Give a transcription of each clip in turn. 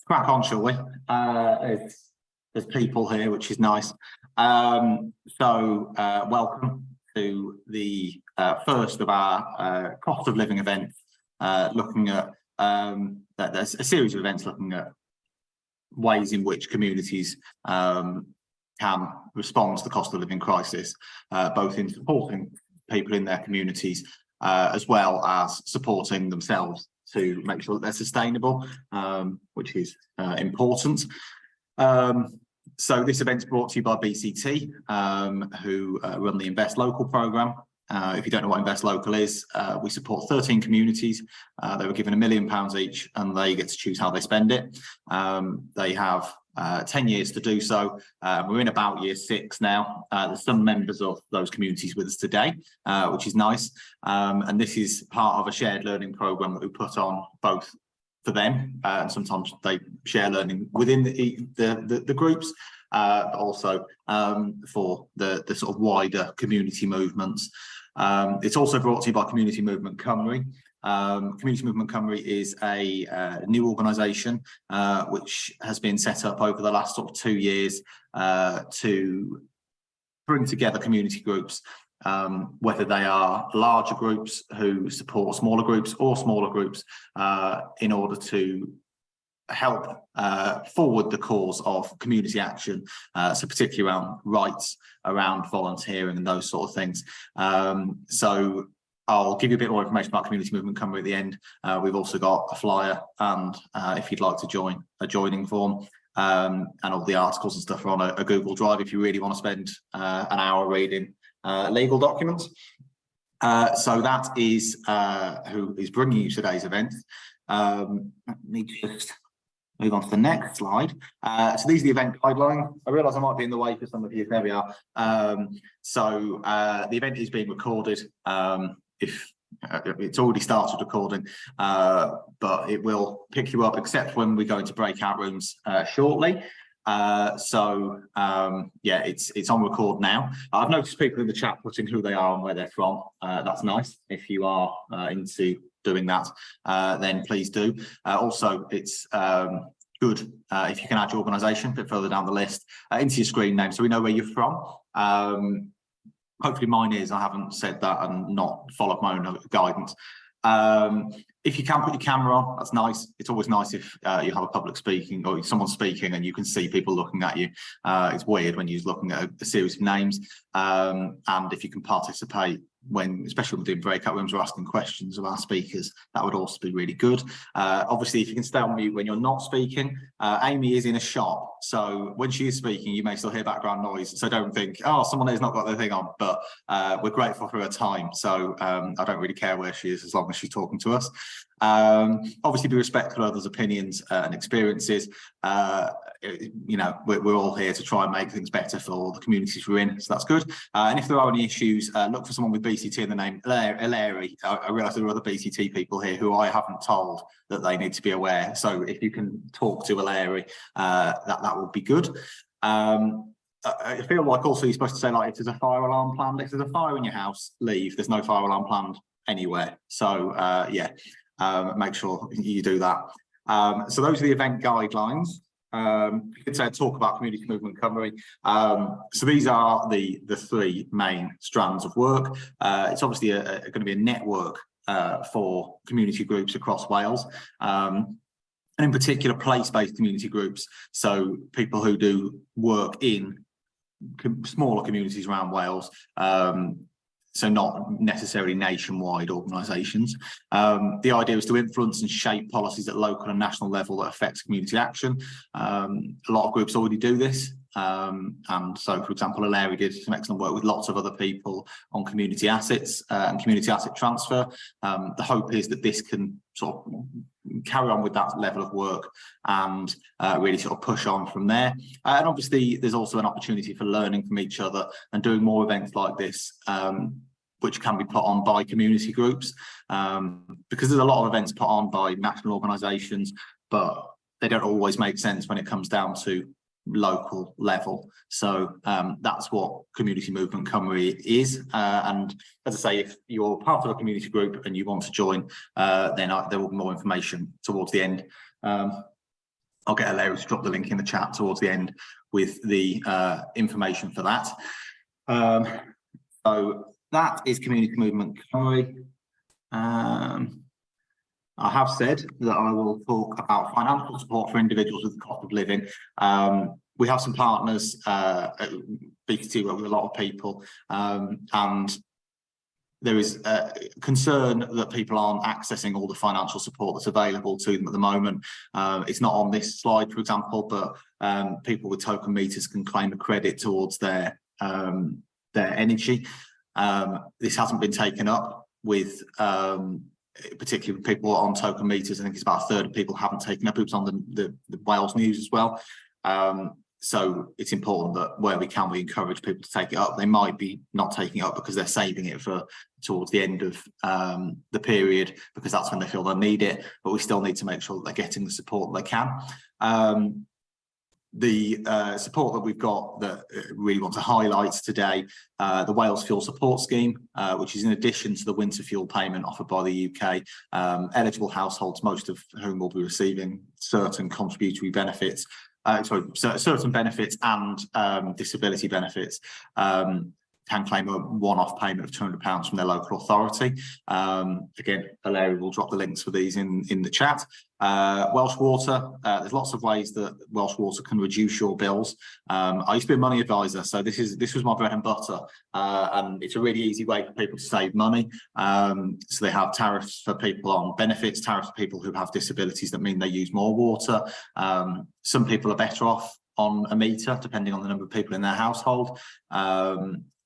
crack on, shall we? There's people here, which is nice. Welcome to the first of our cost of living events, looking at there's a series of events looking at ways in which communities can respond to the cost of living crisis, both in supporting people in their communities as well as supporting themselves to make sure that they're sustainable, which is important. So this event's brought to you by BCT, who run the Invest Local programme. If you don't know what Invest Local is, we support 13 communities. They were given £1 million each, and they get to choose how they spend it. They have 10 years to do so. We're in about year 6 now. There's some members of those communities with us today, which is nice. And this is part of a shared learning programme that we put on both for them, and sometimes they share learning within the groups, but also for the sort of wider community movements. It's also brought to you by Community Movement Cymru. Community Movement Cymru is a new organisation which has been set up over the last sort of 2 years to bring together community groups, whether they are larger groups who support smaller groups or smaller groups, in order to help forward the cause of community action, so particularly around rights, around volunteering and those sort of things. So I'll give you a bit more information about Community Movement Cymru at the end. We've also got a flyer, and if you'd like to join, a joining form, and all the articles and stuff are on a Google Drive if you really want to spend an hour reading legal documents. So that is who is bringing you today's event. Let me just move on to the next slide. So these are the event guidelines. I realise I might be in the way for some of you. There we are. So the event is being recorded. If it's already started recording, but it will pick you up except when we go into breakout rooms shortly. Yeah, it's on record now. I've noticed people in the chat putting who they are and where they're from. That's nice. If you are into doing that, then please do. Also, it's good if you can add your organisation a bit further down the list into your screen name, so we know where you're from. Hopefully mine is. I haven't said that and not followed my own guidance. If you can put your camera on, that's nice. It's always nice if you have a public speaking or someone speaking and you can see people looking at you. It's weird when you're looking at a series of names. And if you can participate especially when we're doing breakout rooms or asking questions of our speakers, that would also be really good. Obviously, if you can stay on mute when you're not speaking. Amy is in a shop, so when she is speaking, you may still hear background noise. So don't think, oh, someone has not got their thing on, but we're grateful for her time. So I don't really care where she is as long as she's talking to us. Obviously, be respectful of others' opinions and experiences. You know, we're all here to try and make things better for the communities we're in, so that's good. And if there are any issues, look for someone with BCT in the name. Cherrie, I realise there are other BCT people here who I haven't told that they need to be aware. So if you can talk to Cherrie, that would be good. I feel like also you're supposed to say, like, if there's a fire alarm planned, if there's a fire in your house, leave. There's no fire alarm planned anywhere. So yeah, make sure you do that. So those are the event guidelines. You could say talk about Community Movement Cymru. So these are the 3 main strands of work. It's obviously going to be a network for community groups across Wales, and in particular place-based community groups. So people who do work in smaller communities around Wales. So not necessarily nationwide organisations. The idea is to influence and shape policies at local and national level that affects community action. A lot of groups already do this. And so, for example, Cherrie did some excellent work with lots of other people on community assets and community asset transfer. The hope is that this can sort of carry on with that level of work and really sort of push on from there. And obviously, there's also an opportunity for learning from each other and doing more events like this, which can be put on by community groups, because there's a lot of events put on by national organisations, but they don't always make sense when it comes down to local level. So that's what Community Movement Cymru is. And as I say, if you're part of a community group and you want to join, then there will be more information towards the end. I'll get Larry to drop the link in the chat towards the end with the information for that. So that is Community Movement Cherrie. I have said that I will talk about financial support for individuals with the cost of living. We have some partners, BT work with a lot of people, and there is a concern that people aren't accessing all the financial support that's available to them at the moment. It's not on this slide, for example, but people with token meters can claim a credit towards their energy. This hasn't been taken up with particularly people on token meters. I think it's about a third of people haven't taken up. It was on the Wales News as well. So it's important that where we can, we encourage people to take it up. They might be not taking it up because they're saving it for towards the end of the period, because that's when they feel they'll need it. But we still need to make sure that they're getting the support that they can. The support that we've got that really want to highlight today, the Wales Fuel Support Scheme, which is in addition to the winter fuel payment offered by the UK. Eligible households, most of whom will be receiving certain contributory benefits, certain benefits and disability benefits, can claim a one-off payment of £200 from their local authority. Again, Larry will drop the links for these in the chat. Welsh Water, there's lots of ways that Welsh Water can reduce your bills. I used to be a money advisor, so this was my bread and butter, and it's a really easy way for people to save money. So they have tariffs for people on benefits, tariffs for people who have disabilities that mean they use more water. Some people are better off on a meter, depending on the number of people in their household.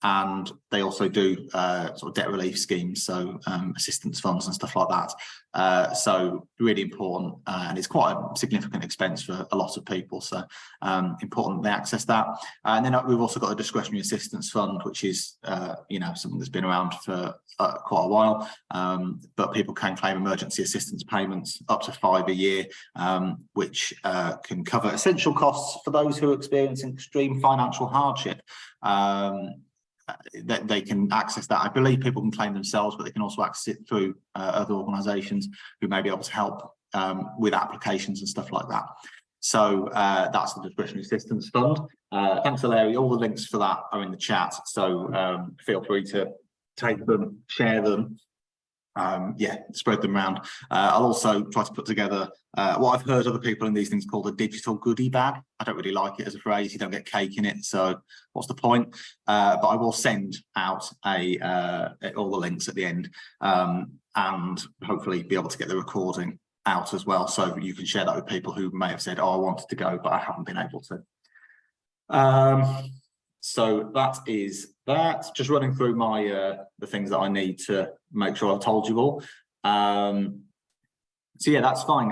And they also do sort of debt relief schemes, so assistance funds and stuff like that. So really important, and it's quite a significant expense for a lot of people. So important that they access that. And then we've also got a discretionary assistance fund, which is something that's been around for quite a while. But people can claim emergency assistance payments up to 5 a year, which can cover essential costs for those who are experiencing extreme financial hardship. That they can access that. I believe people can claim themselves, but they can also access it through other organisations who may be able to help with applications and stuff like that. So that's the discretionary assistance fund. Thanks, Larry. All the links for that are in the chat, so feel free to take them, share them, spread them around. I'll also try to put together what I've heard other people in these things called a digital goodie bag. I don't really like it as a phrase. You don't get cake in it, so what's the point? But I will send out all the links at the end, and hopefully be able to get the recording out as well, so you can share that with people who may have said, "Oh, I wanted to go, but I haven't been able to." So that is that. Just running through my the things that I need to make sure I've told you all. So yeah, that's fine.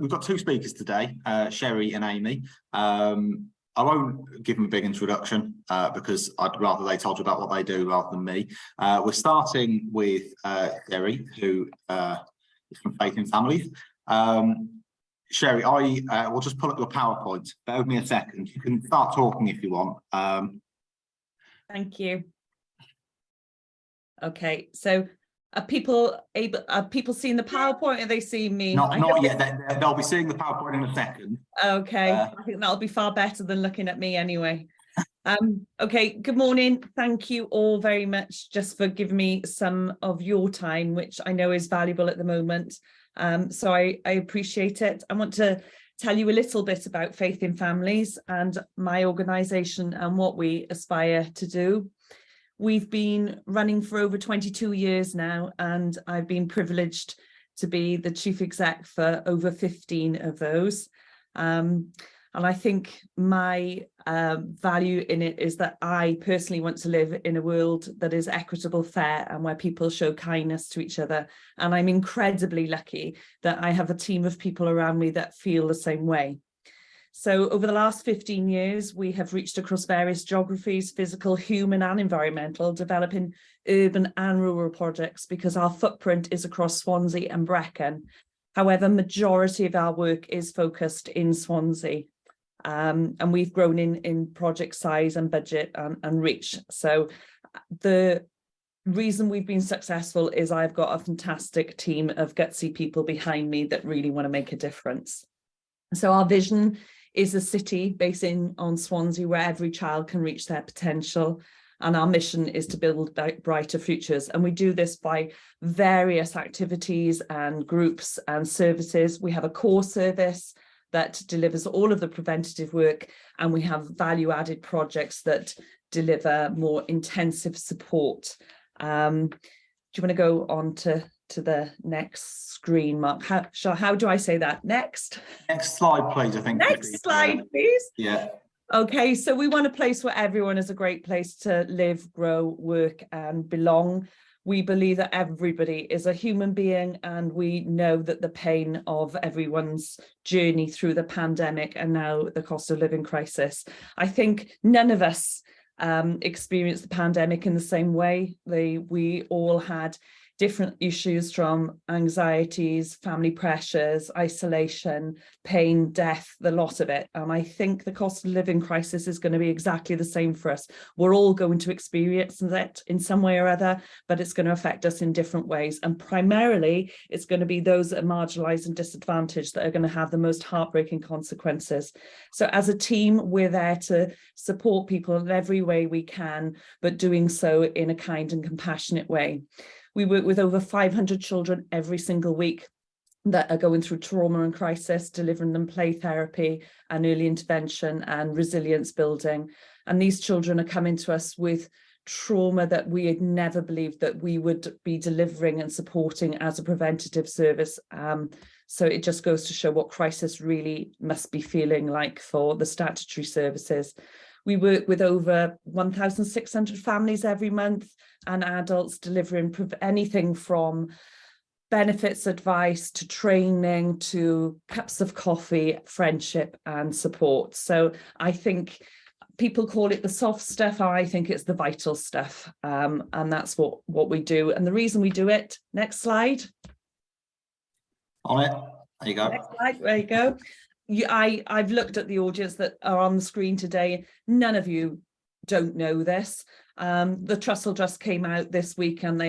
We've got two speakers today, Cherrie and Amy. I won't give them a big introduction because I'd rather they told you about what they do rather than me. We're starting with Cherrie, who is from Faith in Families. Cherrie, I will just pull up your PowerPoint. Bear with me a second. You can start talking if you want. Thank you. Okay, so are people seeing the PowerPoint? Are they seeing me? Not yet. They'll be seeing the PowerPoint in a second. Okay, I think that'll be far better than looking at me anyway. Okay, good morning. Thank you all very much just for giving me some of your time, which I know is valuable at the moment. So I appreciate it. I want to tell you a little bit about Faith in Families and my organisation and what we aspire to do. We've been running for over 22 years now, and I've been privileged to be the chief exec for over 15 of those. And I think my value in it is that I personally want to live in a world that is equitable, fair, and where people show kindness to each other. And I'm incredibly lucky that I have a team of people around me that feel the same way. So over the last 15 years, we have reached across various geographies, physical, human and environmental, developing urban and rural projects because our footprint is across Swansea and Brecon. However, majority of our work is focused in Swansea. And we've grown in project size and budget and reach. So the reason we've been successful is I've got a fantastic team of gutsy people behind me that really want to make a difference. So our vision is a city based on Swansea where every child can reach their potential. And our mission is to build brighter futures. And we do this by various activities and groups and services. We have a core service that delivers all of the preventative work, and we have value-added projects that deliver more intensive support. Do you want to go on to the next screen, Mark? How do I say that? Next slide, please. I think. Next slide, please. Yeah. Okay, so we want a place where everyone is a great place to live, grow, work, and belong. We believe that everybody is a human being, and we know that the pain of everyone's journey through the pandemic and now the cost of living crisis. I think none of us experienced the pandemic in the same way. We all had different issues, from anxieties, family pressures, isolation, pain, death, the lot of it. And I think the cost of living crisis is going to be exactly the same for us. We're all going to experience it in some way or other, but it's going to affect us in different ways. And primarily, it's going to be those that are marginalised and disadvantaged that are going to have the most heartbreaking consequences. So as a team, we're there to support people in every way we can, but doing so in a kind and compassionate way. We work with over 500 children every single week that are going through trauma and crisis, delivering them play therapy and early intervention and resilience building. And these children are coming to us with trauma that we had never believed that we would be delivering and supporting as a preventative service. So it just goes to show what crisis really must be feeling like for the statutory services. We work with over 1,600 families every month and adults, delivering anything from benefits advice to training to cups of coffee, friendship and support. So I think people call it the soft stuff. I think it's the vital stuff. And that's what we do. And the reason we do it, next slide. On it, there you go. Next slide, there you go. I've looked at the audience that are on the screen today. None of you don't know this. The Trussell just came out this week, and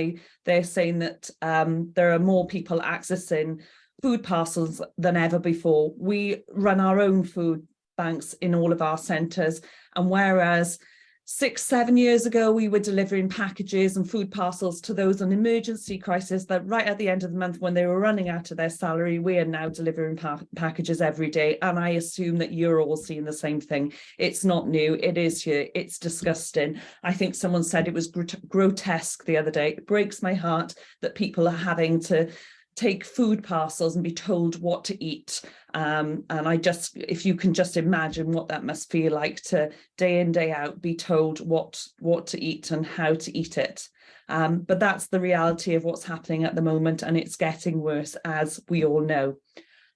they're saying that there are more people accessing food parcels than ever before. We run our own food banks in all of our centres, and whereas 6-7 years ago we were delivering packages and food parcels to those on emergency crisis, that right at the end of the month when they were running out of their salary, we are now delivering packages every day. And I assume that you're all seeing the same thing. It's not new, it is here, it's disgusting. I think someone said it was grotesque the other day. It breaks my heart that people are having to take food parcels and be told what to eat. And if you can just imagine what that must feel like to day in, day out, be told what to eat and how to eat it. But that's the reality of what's happening at the moment, and it's getting worse, as we all know.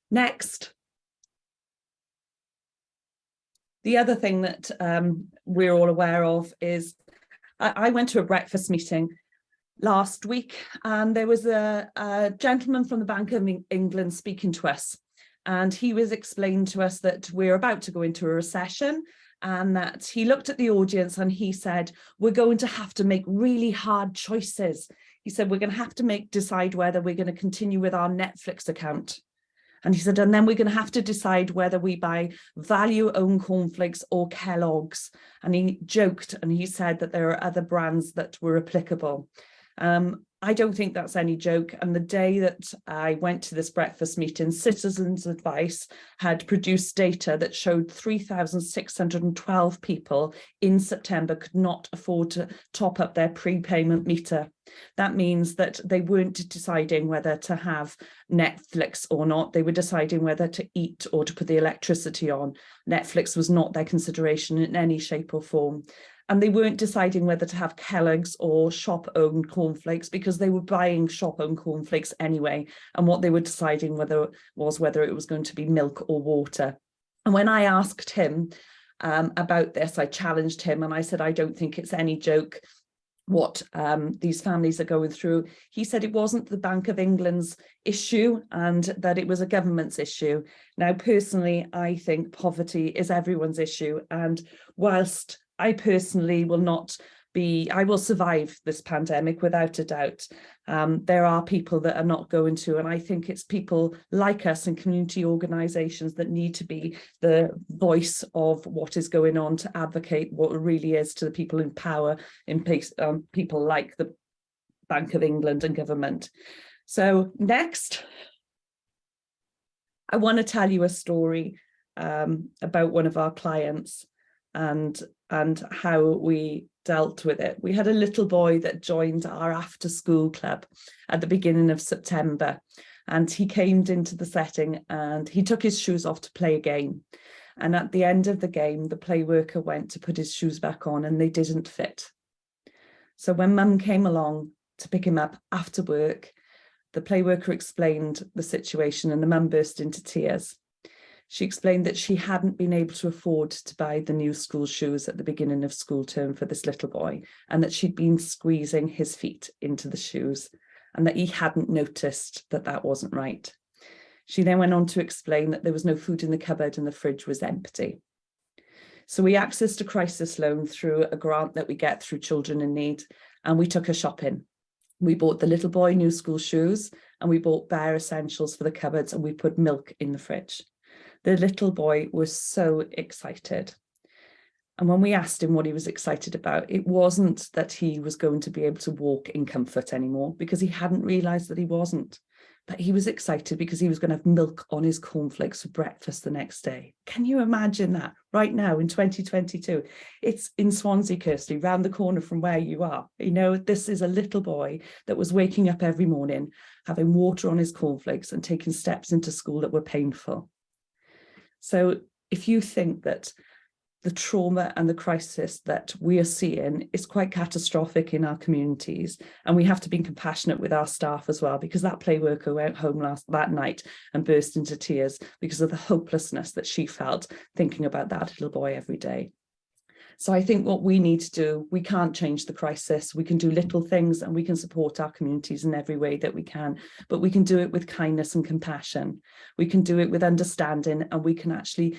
Next. The other thing that we're all aware of is I went to a breakfast meeting last week, and there was a gentleman from the Bank of England speaking to us, and he was explaining to us that we're about to go into a recession, and that he looked at the audience and he said, we're going to have to make really hard choices. He said, we're going to have to decide whether we're going to continue with our Netflix account. And he said, and then we're going to have to decide whether we buy value-owned cornflakes or Kellogg's. And he joked and he said that there are other brands that were applicable. I don't think that's any joke. And the day that I went to this breakfast meeting, Citizens Advice had produced data that showed 3,612 people in September could not afford to top up their prepayment meter. That means that they weren't deciding whether to have Netflix or not. They were deciding whether to eat or to put the electricity on. Netflix was not their consideration in any shape or form. And they weren't deciding whether to have Kellogg's or shop-owned cornflakes, because they were buying shop-owned cornflakes anyway. And what they were deciding whether it was going to be milk or water. And when I asked him about this, I challenged him and I said, I don't think it's any joke what these families are going through. He said it wasn't the Bank of England's issue and that it was a government's issue. Now, personally, I think poverty is everyone's issue. And whilst I personally will not I will survive this pandemic without a doubt. There are people that are not going to, and I think it's people like us and community organisations that need to be the voice of what is going on, to advocate what it really is to the people in power, in place, people like the Bank of England and government. So next, I want to tell you a story about one of our clients and how we dealt with it. We had a little boy that joined our after school club at the beginning of September, and he came into the setting and he took his shoes off to play a game. And at the end of the game, the play worker went to put his shoes back on and they didn't fit. So when mum came along to pick him up after work, the play worker explained the situation and the mum burst into tears. She explained that she hadn't been able to afford to buy the new school shoes at the beginning of school term for this little boy, and that she'd been squeezing his feet into the shoes and that he hadn't noticed that that wasn't right. She then went on to explain that there was no food in the cupboard and the fridge was empty. So we accessed a crisis loan through a grant that we get through Children in Need, and we took her shopping. We bought the little boy new school shoes and we bought bare essentials for the cupboards, and we put milk in the fridge. The little boy was so excited. And when we asked him what he was excited about, it wasn't that he was going to be able to walk in comfort anymore, because he hadn't realised that he wasn't. But he was excited because he was going to have milk on his cornflakes for breakfast the next day. Can you imagine that right now in 2022? It's in Swansea, Kirsty, round the corner from where you are. You know, this is a little boy that was waking up every morning, having water on his cornflakes and taking steps into school that were painful. So if you think that the trauma and the crisis that we are seeing is quite catastrophic in our communities, and we have to be compassionate with our staff as well, because that play worker went home that night and burst into tears because of the hopelessness that she felt thinking about that little boy every day. So I think what we need to do, we can't change the crisis. We can do little things and we can support our communities in every way that we can, but we can do it with kindness and compassion. We can do it with understanding, and we can actually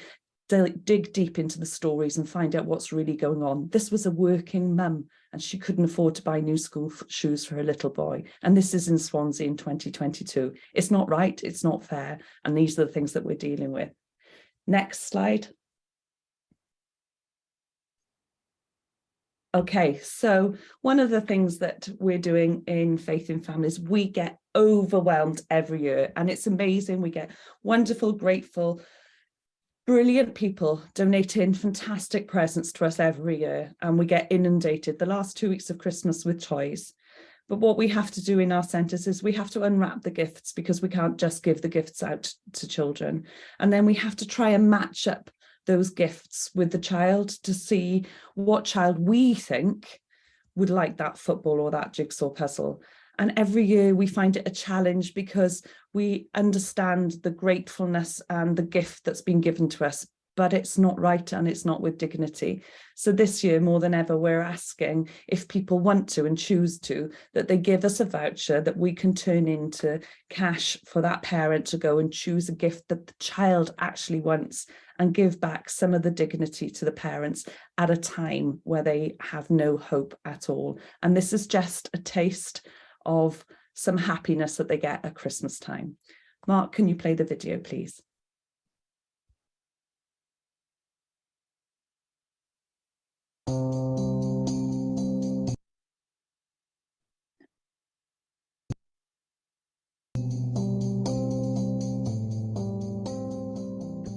dig deep into the stories and find out what's really going on. This was a working mum and she couldn't afford to buy new school shoes for her little boy. And this is in Swansea in 2022. It's not right, it's not fair. And these are the things that we're dealing with. Next slide. Okay, so one of the things that we're doing in Faith in Families, we get overwhelmed every year, and it's amazing. We get wonderful, grateful, brilliant people donating fantastic presents to us every year, and we get inundated the last 2 weeks of Christmas with toys. But what we have to do in our centres is we have to unwrap the gifts, because we can't just give the gifts out to children. And then we have to try and match up those gifts with the child to see what child we think would like that football or that jigsaw puzzle. And every year we find it a challenge, because we understand the gratefulness and the gift that's been given to us, but it's not right and it's not with dignity. So this year, more than ever, we're asking, if people want to and choose to, that they give us a voucher that we can turn into cash for that parent to go and choose a gift that the child actually wants, and give back some of the dignity to the parents at a time where they have no hope at all. And this is just a taste of some happiness that they get at Christmas time. Mark, can you play the video, please?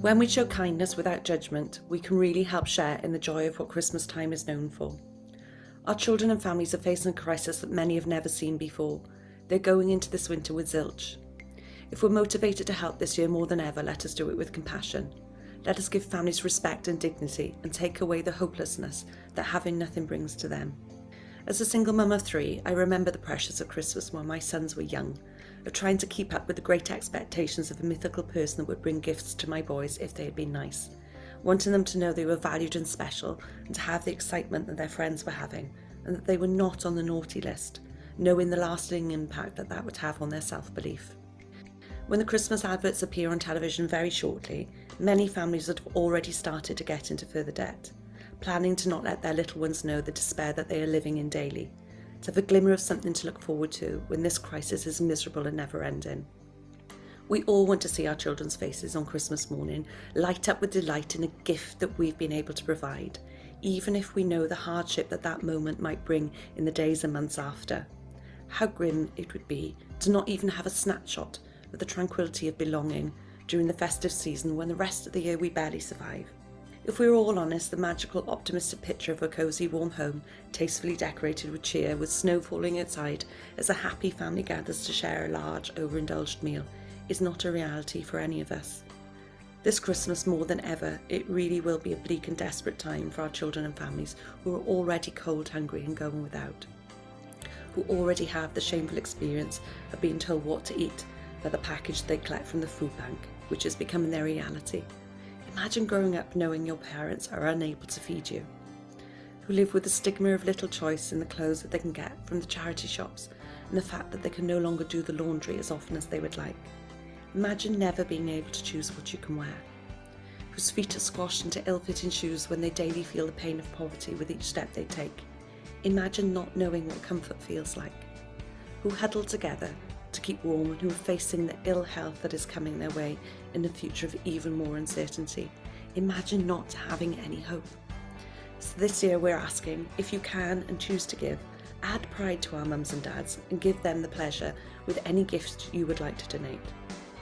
When we show kindness without judgment, we can really help share in the joy of what Christmas time is known for. Our children and families are facing a crisis that many have never seen before. They're going into this winter with zilch. If we're motivated to help this year more than ever, let us do it with compassion. Let us give families respect and dignity, and take away the hopelessness that having nothing brings to them. As a single mum of 3, I remember the pressures of Christmas when my sons were young, of trying to keep up with the great expectations of a mythical person that would bring gifts to my boys if they had been nice, wanting them to know they were valued and special, and to have the excitement that their friends were having, and that they were not on the naughty list, knowing the lasting impact that that would have on their self-belief. When the Christmas adverts appear on television very shortly, many families have already started to get into further debt. planning to not let their little ones know the despair that they are living in daily, to have a glimmer of something to look forward to when this crisis is miserable and never-ending. We all want to see our children's faces on Christmas morning light up with delight in a gift that we've been able to provide, even if we know the hardship that that moment might bring in the days and months after. How grim it would be to not even have a snapshot of the tranquility of belonging during the festive season when the rest of the year we barely survive. If we're all honest, the magical, optimistic picture of a cosy, warm home, tastefully decorated with cheer, with snow falling outside as a happy family gathers to share a large, overindulged meal, is not a reality for any of us. This Christmas, more than ever, it really will be a bleak and desperate time for our children and families who are already cold, hungry and going without, who already have the shameful experience of being told what to eat by the package they collect from the food bank, which is becoming their reality. Imagine growing up knowing your parents are unable to feed you, who live with the stigma of little choice in the clothes that they can get from the charity shops and the fact that they can no longer do the laundry as often as they would like. Imagine never being able to choose what you can wear, whose feet are squashed into ill-fitting shoes when they daily feel the pain of poverty with each step they take. Imagine not knowing what comfort feels like, who huddle together to keep warm and who are facing the ill health that is coming their way in a future of even more uncertainty. Imagine not having any hope. So this year we're asking, if you can and choose to give, add pride to our mums and dads and give them the pleasure with any gift you would like to donate.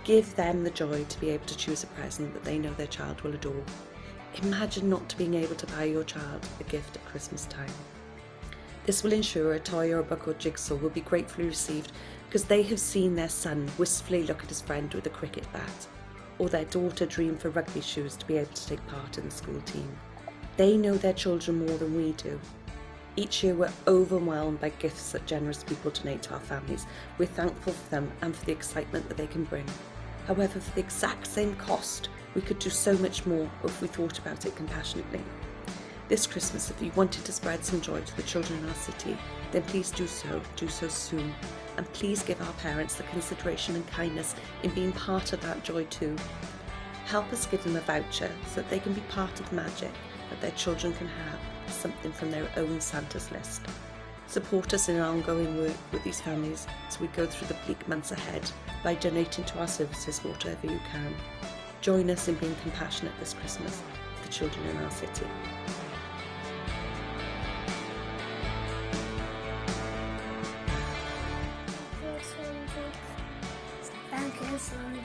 Give them the joy to be able to choose a present that they know their child will adore. Imagine not being able to buy your child a gift at Christmas time. This will ensure a toy or a book or jigsaw will be gratefully received because they have seen their son wistfully look at his friend with a cricket bat, or their daughter dream for rugby shoes to be able to take part in the school team. They know their children more than we do. Each year we're overwhelmed by gifts that generous people donate to our families. We're thankful for them and for the excitement that they can bring. However, for the exact same cost, we could do so much more if we thought about it compassionately. This Christmas, if you wanted to spread some joy to the children in our city, then please do so soon. And please give our parents the consideration and kindness in being part of that joy too. Help us give them a voucher so that they can be part of the magic that their children can have something from their own Santa's list. Support us in our ongoing work with these families as we go through the bleak months ahead by donating to our services whatever you can. Join us in being compassionate this Christmas for the children in our city. Thank you, Sandy.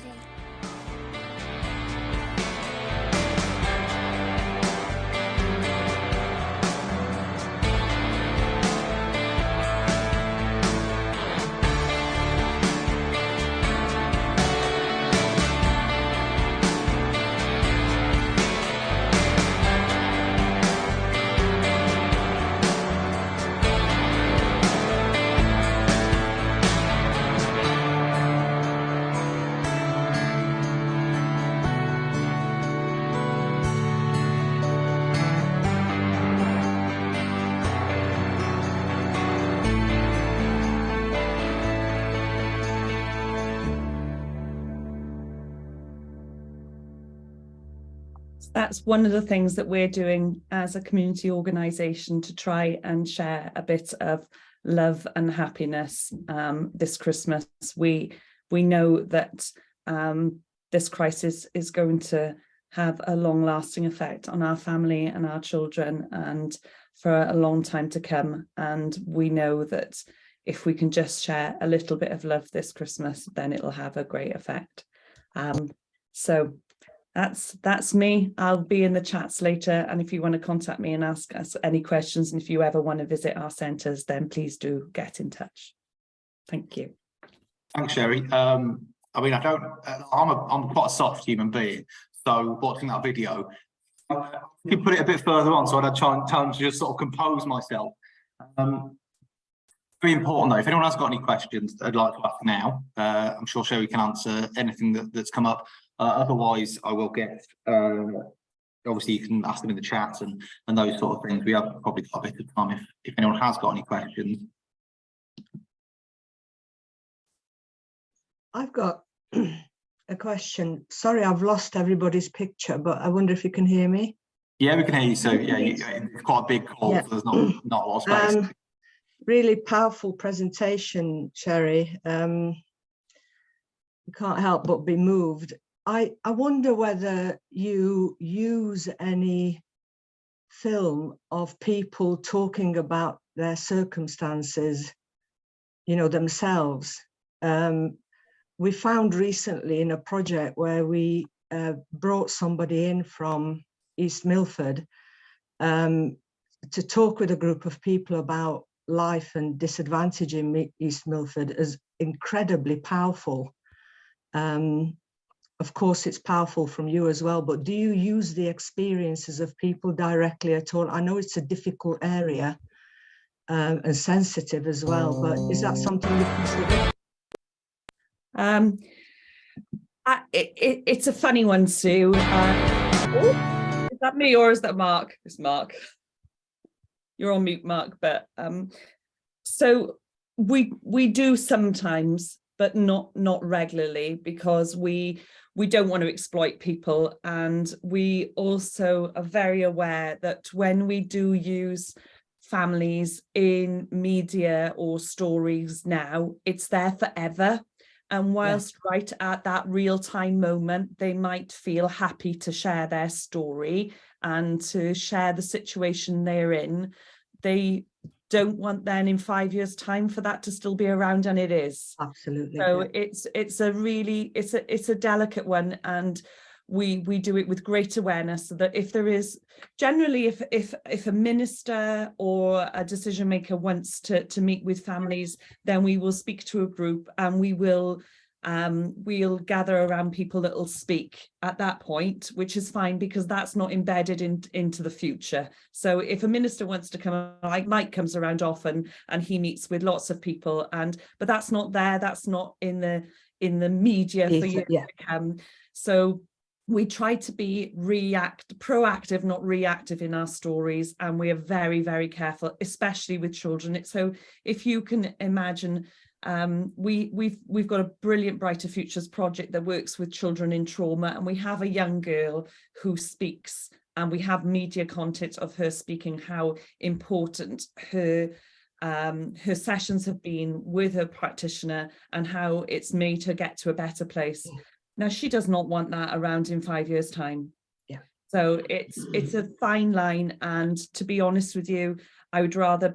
That's one of the things that we're doing as a community organisation to try and share a bit of love and happiness this Christmas. We know that this crisis is going to have a long-lasting effect on our family and our children and for a long time to come. And we know that if we can just share a little bit of love this Christmas, then it'll have a great effect. So that's me. I'll be in the chats later, and if you want to contact me and ask us any questions, and if you ever want to visit our centres, then please do get in touch. Thank you. Thanks, Cherrie. I mean, I'm quite a soft human being, so watching that video, I could put it a bit further on, so I'd have time to just sort of compose myself. Very important though, if anyone has got any questions they'd like to ask now, I'm sure Cherrie can answer anything that's come up. Otherwise, I will get, obviously you can ask them in the chat and those sort of things. We have probably got a bit of time if anyone has got any questions. I've got a question. Sorry, I've lost everybody's picture, but I wonder if you can hear me. Yeah, we can hear you. So yeah, it's quite a big call. Yeah. So there's not a lot of space. Really powerful presentation, Cherrie. You can't help but be moved. I wonder whether you use any film of people talking about their circumstances, themselves. We found recently in a project where we brought somebody in from East Milford to talk with a group of people about life and disadvantage in East Milford is incredibly powerful. Of course, it's powerful from you as well, but do you use the experiences of people directly at all? I know it's a difficult area and sensitive as well, but is that something you consider? It's a funny one, Sue. Is that me or is that Mark? It's Mark. You're on mute, Mark. But so we do sometimes, but not regularly, because we don't want to exploit people, and we also are very aware that when we do use families in media or stories now, it's there forever. And whilst right at that real-time moment, they might feel happy to share their story and to share the situation they're in, they don't want then in 5 years' time for that to still be around, and it is. Absolutely. So it's a delicate one, and we do it with great awareness, so that if there is generally, if a minister or a decision maker wants to meet with families, then we will speak to a group, and we'll gather around people that will speak at that point, which is fine, because that's not embedded into the future. So if a minister wants to come, like Mike comes around often and he meets with lots of people, but that's not there, that's not in the media for years to come. So we try to be proactive, not reactive in our stories, and we are very, very careful, especially with children. So if you can imagine, we've got a brilliant Brighter Futures project that works with children in trauma, and we have a young girl who speaks, and we have media content of her speaking how important her sessions have been with her practitioner and how it's made her get to a better place. Now, she does not want that around in 5 years' time. Yeah. So it's a fine line, and to be honest with you, I'd rather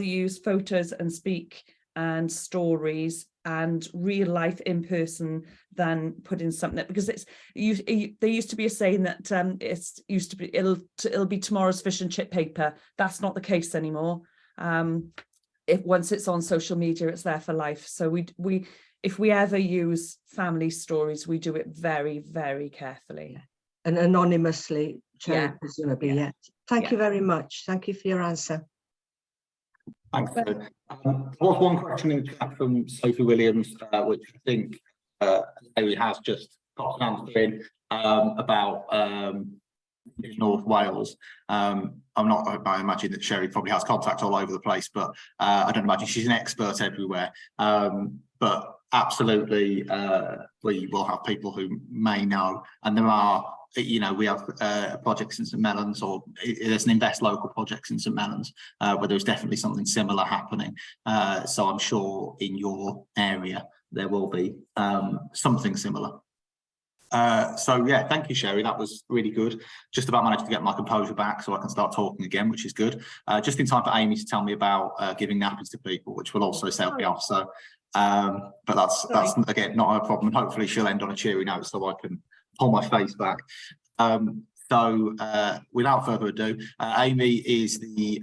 use photos and speak and stories and real life in person than put in something that, because there used to be a saying that it'll be tomorrow's fish and chip paper. That's not the case anymore. Once it's on social media, it's there for life. So if we ever use family stories, we do it very, very carefully. And anonymously, Cherrie, presumably, Thank you very much. Thank you for your answer. Thanks. There was one question in the chat from Sophie Williams, which I think Cherrie has just got an answer in, about North Wales. I imagine that Cherrie probably has contact all over the place, but I don't imagine she's an expert everywhere. But absolutely, we will have people who may know, and there are, we have projects in St Mellons, or there's an Invest Local projects in St Mellons, where there's definitely something similar happening. So I'm sure in your area there will be something similar. So yeah, thank you, Cherrie. That was really good. Just about managed to get my composure back so I can start talking again, which is good. Just in time for Amy to tell me about giving nappies to people, which will also set me off. So, but that's again not a problem. Hopefully she'll end on a cheery note so I can pull my face back. So without further ado, Amy is the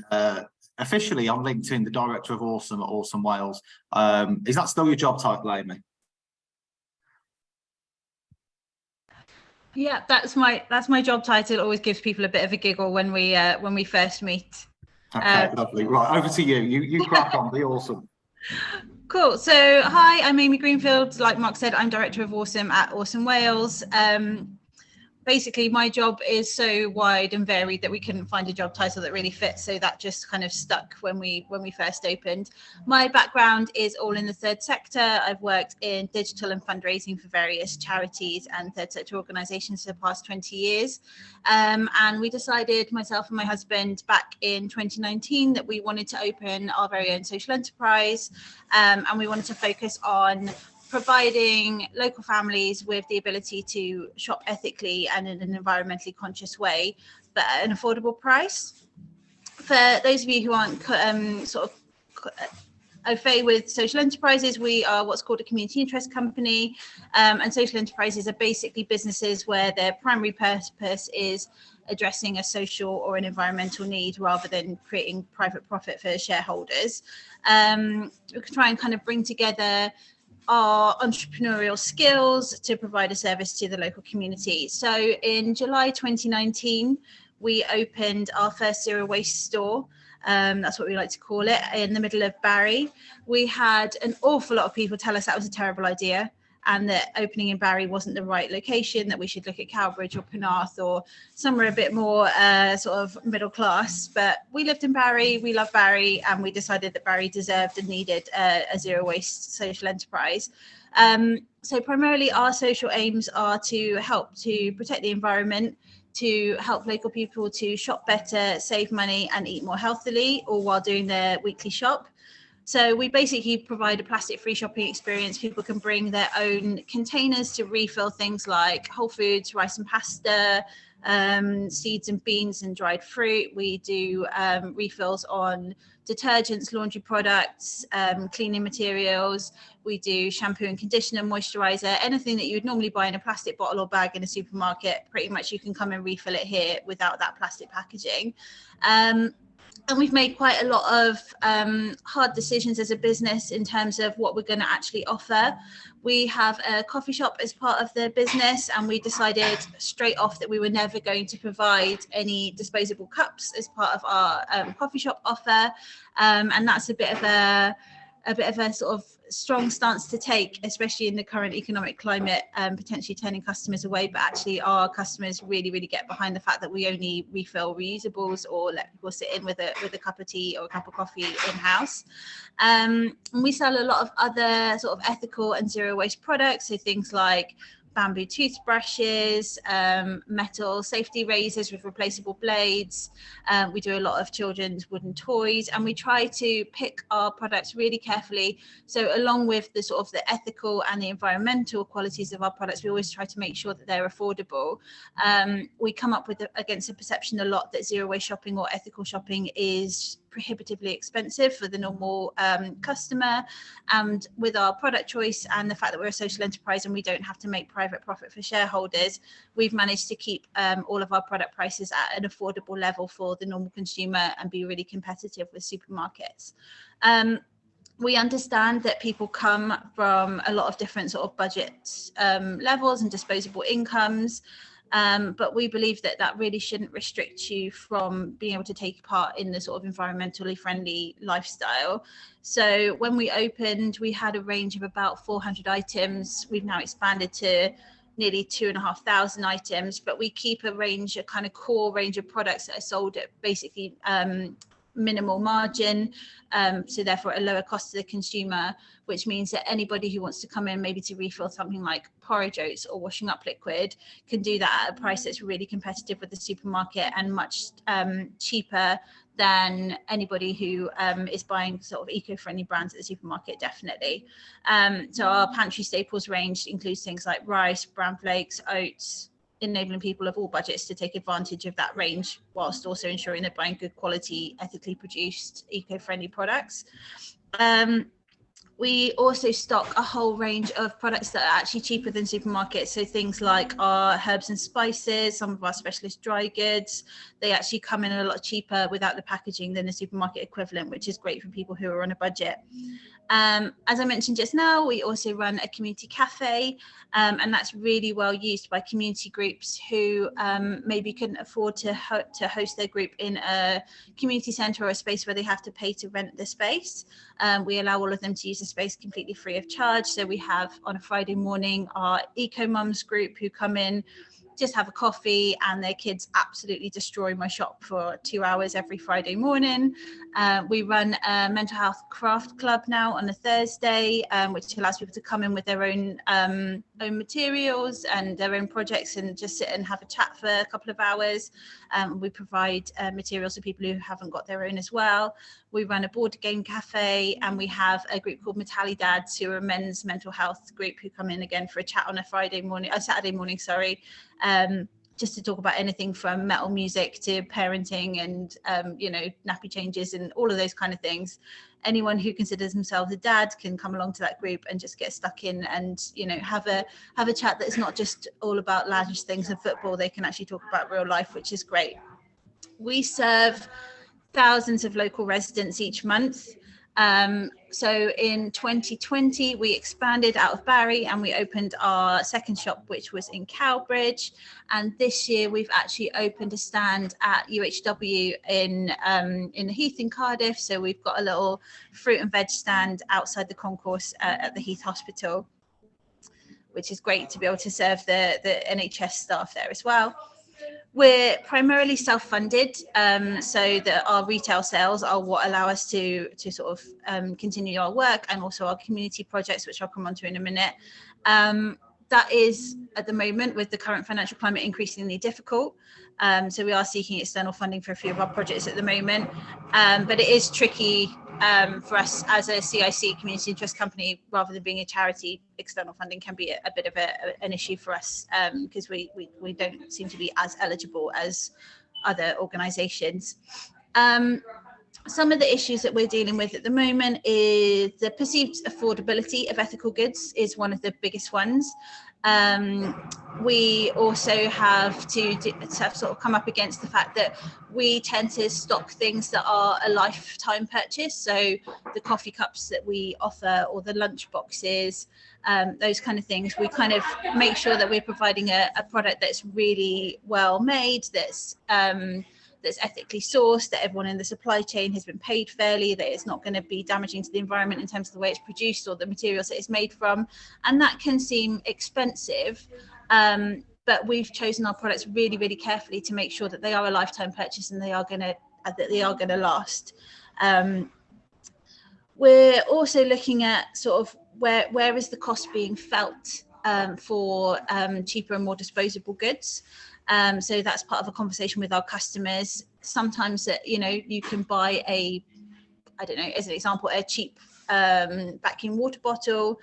officially on LinkedIn the director of Awesome at Awesome Wales. Is that still your job title, Amy? Yeah, that's my job title. It always gives people a bit of a giggle when we first meet. Okay, lovely. Right, over to you. You crack on. Be awesome. Cool. So hi, I'm Amy Greenfield. Like Mark said, I'm director of Awesome at Awesome Wales. basically my job is so wide and varied that we couldn't find a job title that really fits, so that just kind of stuck when we first opened. My background is all in the third sector. I've worked in digital and fundraising for various charities and third sector organizations for the past 20 years, and we decided, myself and my husband, back in 2019 that we wanted to open our very own social enterprise, and we wanted to focus on providing local families with the ability to shop ethically and in an environmentally conscious way, but at an affordable price. For those of you who aren't au fait with social enterprises, we are what's called a community interest company, and social enterprises are basically businesses where their primary purpose is addressing a social or an environmental need rather than creating private profit for shareholders. We can try and kind of bring together our entrepreneurial skills to provide a service to the local community. So in July 2019, we opened our first zero waste store. That's what we like to call it, in the middle of Barry. We had an awful lot of people tell us that was a terrible idea, and that opening in Barry wasn't the right location, that we should look at Cowbridge or Penarth or somewhere a bit more sort of middle class. But we lived in Barry, we love Barry, and we decided that Barry deserved and needed a zero waste social enterprise. So primarily our social aims are to help to protect the environment, to help local people to shop better, save money and eat more healthily, all while doing their weekly shop. So we basically provide a plastic-free shopping experience. People can bring their own containers to refill things like whole foods, rice and pasta, seeds and beans and dried fruit. We do refills on detergents, laundry products, cleaning materials. We do shampoo and conditioner, moisturizer, anything that you would normally buy in a plastic bottle or bag in a supermarket. Pretty much you can come and refill it here without that plastic packaging. And we've made quite a lot of hard decisions as a business in terms of what we're going to actually offer. We have a coffee shop as part of the business, and we decided straight off that we were never going to provide any disposable cups as part of our coffee shop offer. And that's a bit of a sort of strong stance to take, especially in the current economic climate, potentially turning customers away. But actually our customers really, really get behind the fact that we only refill reusables or let people sit in with a cup of tea or a cup of coffee in-house. And we sell a lot of other sort of ethical and zero waste products, so things like bamboo toothbrushes, metal safety razors with replaceable blades. We do a lot of children's wooden toys, and we try to pick our products really carefully. So along with the sort of the ethical and the environmental qualities of our products, we always try to make sure that they're affordable. We come up with against a perception a lot that zero waste shopping or ethical shopping is prohibitively expensive for the normal customer, and with our product choice and the fact that we're a social enterprise and we don't have to make private profit for shareholders, we've managed to keep all of our product prices at an affordable level for the normal consumer and be really competitive with supermarkets. We understand that people come from a lot of different sort of budget levels and disposable incomes. But we believe that that really shouldn't restrict you from being able to take part in the sort of environmentally friendly lifestyle. So when we opened, we had a range of about 400 items. We've now expanded to nearly 2,500 items, but we keep a kind of core range of products that are sold at basically minimal margin, so therefore at a lower cost to the consumer, which means that anybody who wants to come in maybe to refill something like porridge oats or washing up liquid can do that at a price that's really competitive with the supermarket and much cheaper than anybody who is buying sort of eco-friendly brands at the supermarket, definitely. So our pantry staples range includes things like rice, bran flakes, oats, enabling people of all budgets to take advantage of that range whilst also ensuring they're buying good quality, ethically produced, eco-friendly products. We also stock a whole range of products that are actually cheaper than supermarkets. So things like our herbs and spices, some of our specialist dry goods, they actually come in a lot cheaper without the packaging than the supermarket equivalent, which is great for people who are on a budget. As I mentioned just now, we also run a community cafe, and that's really well used by community groups who maybe couldn't afford to host their group in a community centre or a space where they have to pay to rent the space. We allow all of them to use the space completely free of charge. So we have on a Friday morning our Eco Mums group who come in just have a coffee, and their kids absolutely destroy my shop for 2 hours every Friday morning. We run a mental health craft club now on a Thursday, which allows people to come in with their own materials and their own projects and just sit and have a chat for a couple of hours. We provide materials for people who haven't got their own as well. We run a board game cafe, and we have a group called Metalli Dads, who are a men's mental health group who come in again for a chat on a Saturday morning, just to talk about anything from metal music to parenting and nappy changes and all of those kind of things. Anyone who considers themselves a dad can come along to that group and just get stuck in and have a chat that's not just all about lavish things and football. They can actually talk about real life, which is great. We serve thousands of local residents each month. So in 2020, we expanded out of Barry and we opened our second shop, which was in Cowbridge. And this year we've actually opened a stand at UHW in the Heath in Cardiff. So we've got a little fruit and veg stand outside the concourse at the Heath Hospital, which is great to be able to serve the NHS staff there as well. We're primarily self-funded, so that our retail sales are what allow us to sort of continue our work, and also our community projects, which I'll come on to in a minute. That is, at the moment, with the current financial climate, increasingly difficult. So we are seeking external funding for a few of our projects at the moment, but it is tricky for us as a CIC, community interest company, rather than being a charity. External funding can be a bit of an issue for us, because we don't seem to be as eligible as other organisations. Some of the issues that we're dealing with at the moment is the perceived affordability of ethical goods is one of the biggest ones. We also have to sort of come up against the fact that we tend to stock things that are a lifetime purchase. So the coffee cups that we offer, or the lunch boxes, those kind of things, we kind of make sure that we're providing a product that's really well made, that's ethically sourced, that everyone in the supply chain has been paid fairly, that it's not going to be damaging to the environment in terms of the way it's produced or the materials that it's made from. And that can seem expensive, but we've chosen our products really, really carefully to make sure that they are a lifetime purchase and they are going to last. We're also looking at sort of where is the cost being felt for cheaper and more disposable goods. So that's part of a conversation with our customers. Sometimes that, you can buy I don't know, as an example, a cheap vacuum water bottle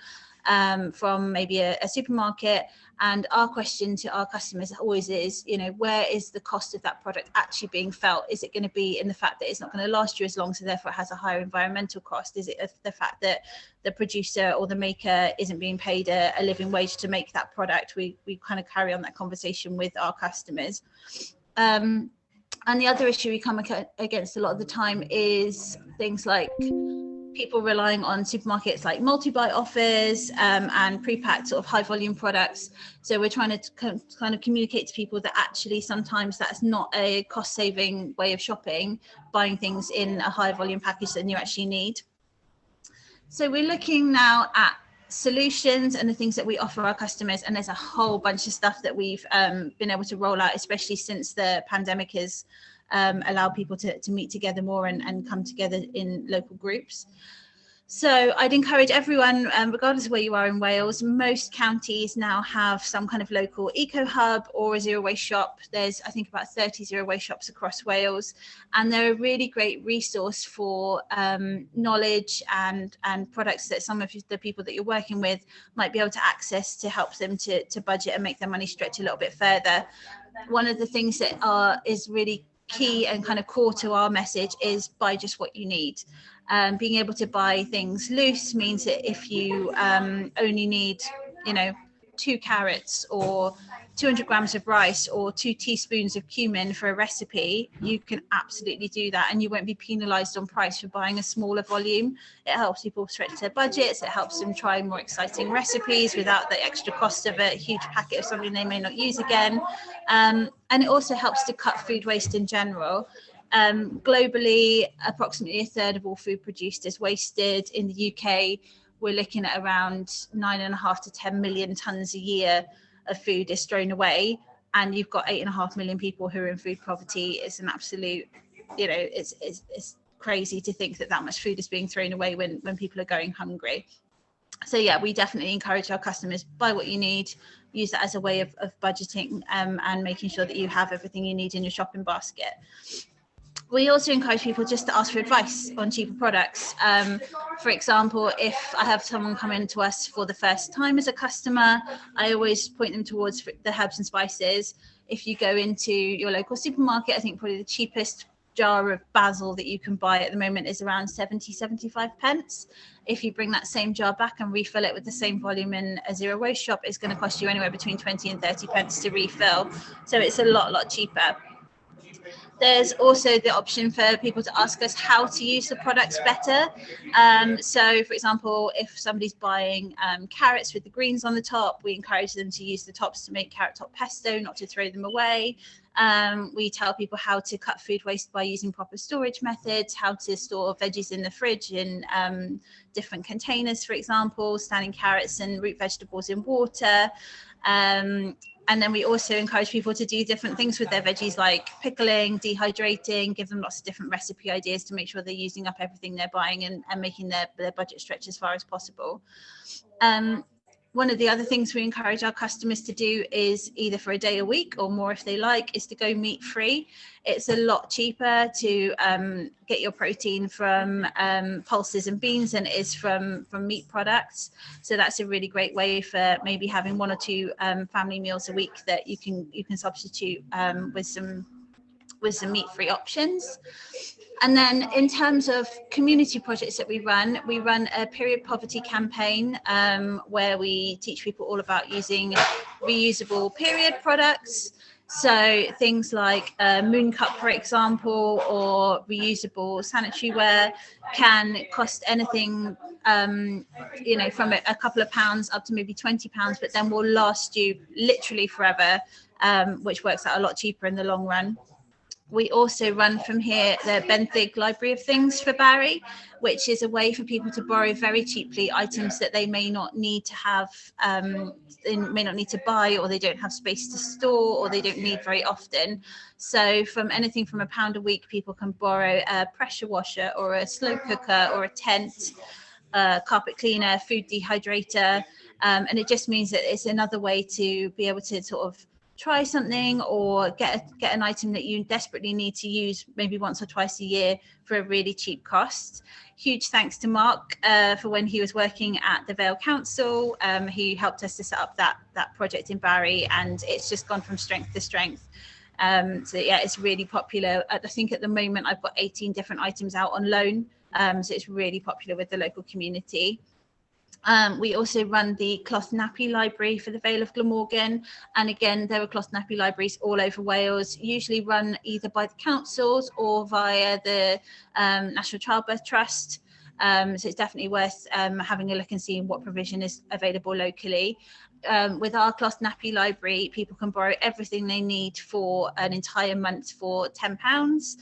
from maybe a supermarket. And our question to our customers always is, where is the cost of that product actually being felt? Is it going to be in the fact that it's not going to last you as long, so therefore it has a higher environmental cost? Is it the fact that the producer or the maker isn't being paid a living wage to make that product? We kind of carry on that conversation with our customers. And the other issue we come against a lot of the time is things like people relying on supermarkets like multi-buy offers and pre-packed sort of high volume products. So we're trying to kind of communicate to people that actually sometimes that's not a cost saving way of shopping, buying things in a high volume package than you actually need. So we're looking now at solutions and the things that we offer our customers, and there's a whole bunch of stuff that we've been able to roll out, especially since the pandemic has allowed people to meet together more and come together in local groups. So I'd encourage everyone, regardless of where you are in Wales, most counties now have some kind of local eco hub or a zero waste shop. There's, I think, about 30 zero waste shops across Wales, and they're a really great resource for knowledge and products that some of the people that you're working with might be able to access to help them to budget and make their money stretch a little bit further. One of the things that is really key and kind of core to our message is buy just what you need. Being able to buy things loose means that if you only need, 2 carrots or 200 grams of rice or 2 teaspoons of cumin for a recipe, you can absolutely do that, and you won't be penalised on price for buying a smaller volume. It helps people stretch their budgets. It helps them try more exciting recipes without the extra cost of a huge packet of something they may not use again. And it also helps to cut food waste in general. Globally, approximately a third of all food produced is wasted. In the UK, we're looking at around 9.5 to 10 million tonnes a year of food is thrown away. and you've got 8.5 million people who are in food poverty. It's an absolute, it's crazy to think that much food is being thrown away when people are going hungry. So yeah, we definitely encourage our customers, buy what you need, use that as a way of budgeting and making sure that you have everything you need in your shopping basket. We also encourage people just to ask for advice on cheaper products. For example, if I have someone come in to us for the first time as a customer, I always point them towards the herbs and spices. If you go into your local supermarket, I think probably the cheapest jar of basil that you can buy at the moment is around 75 pence. If you bring that same jar back and refill it with the same volume in a zero waste shop, it's going to cost you anywhere between 20 and 30 pence to refill. So it's a lot cheaper. There's also the option for people to ask us how to use the products better. So, for example, if somebody's buying carrots with the greens on the top, we encourage them to use the tops to make carrot top pesto, not to throw them away. We tell people how to cut food waste by using proper storage methods, how to store veggies in the fridge in different containers, for example, standing carrots and root vegetables in water. And then we also encourage people to do different things with their veggies, like pickling, dehydrating, give them lots of different recipe ideas to make sure they're using up everything they're buying and making their budget stretch as far as possible. One of the other things we encourage our customers to do is either for a day a week or more if they like, is to go meat free. It's a lot cheaper to get your protein from pulses and beans than it is from meat products. So that's a really great way for maybe having 1 or 2 family meals a week that you can substitute with some meat-free options. And then in terms of community projects that we run a period poverty campaign where we teach people all about using reusable period products. So things like Moon Cup, for example, or reusable sanitary ware can cost anything, from a couple of pounds up to maybe £20, but then will last you literally forever, which works out a lot cheaper in the long run. We also run from here the Benthig Library of Things for Barry, which is a way for people to borrow very cheaply items that they may not need to have, they may not need to buy, or they don't have space to store, or they don't need very often. So from anything from £1 a week, people can borrow a pressure washer or a slow cooker or a tent, carpet cleaner, food dehydrator. And it just means that it's another way to be able to sort of try something or get an item that you desperately need to use maybe once or twice a year for a really cheap cost. Huge thanks to Mark for when he was working at the Vale Council. He helped us to set up that project in Barry, and it's just gone from strength to strength. So yeah, it's really popular. I think at the moment I've got 18 different items out on loan. So it's really popular with the local community. We also run the cloth nappy library for the Vale of Glamorgan, and again there are cloth nappy libraries all over Wales, usually run either by the councils or via the National Childbirth Trust. So it's definitely worth having a look and seeing what provision is available locally. With our cloth nappy library, people can borrow everything they need for an entire month for £10.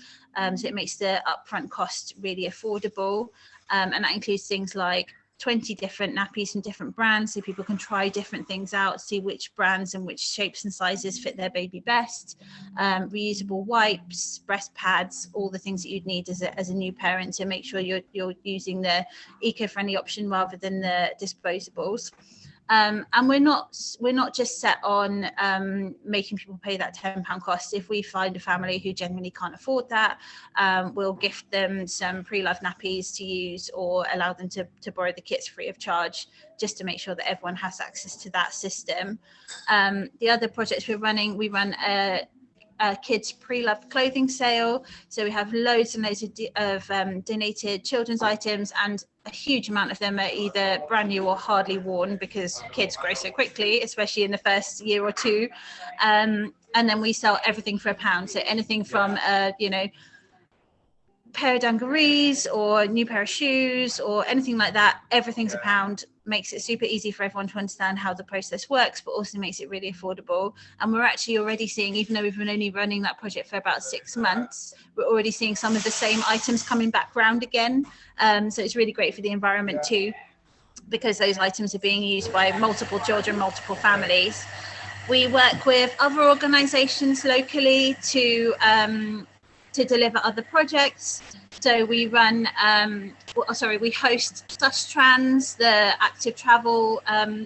So it makes the upfront cost really affordable, and that includes things like 20 different nappies from different brands, so people can try different things out, see which brands and which shapes and sizes fit their baby best. Reusable wipes, breast pads, all the things that you'd need as a new parent to make sure you're using the eco-friendly option rather than the disposables. And we're not just set on making people pay that £10 cost. If we find a family who genuinely can't afford that, we'll gift them some pre-loved nappies to use, or allow them to borrow the kits free of charge, just to make sure that everyone has access to that system. The other projects we run a kids pre-loved clothing sale. So we have loads and loads of donated children's items, and a huge amount of them are either brand new or hardly worn, because kids grow so quickly, especially in the first year or two. And then we sell everything for £1. So anything from pair of dungarees or a new pair of shoes or anything like that, everything's £1. Makes it super easy for everyone to understand how the process works, but also makes it really affordable. And we're actually already seeing, even though we've been only running that project for about 6 months, we're already seeing some of the same items coming back round again. So it's really great for the environment too, because those items are being used by multiple children, multiple families. We work with other organisations locally to deliver other projects. So we run, we host Sustrans, the active travel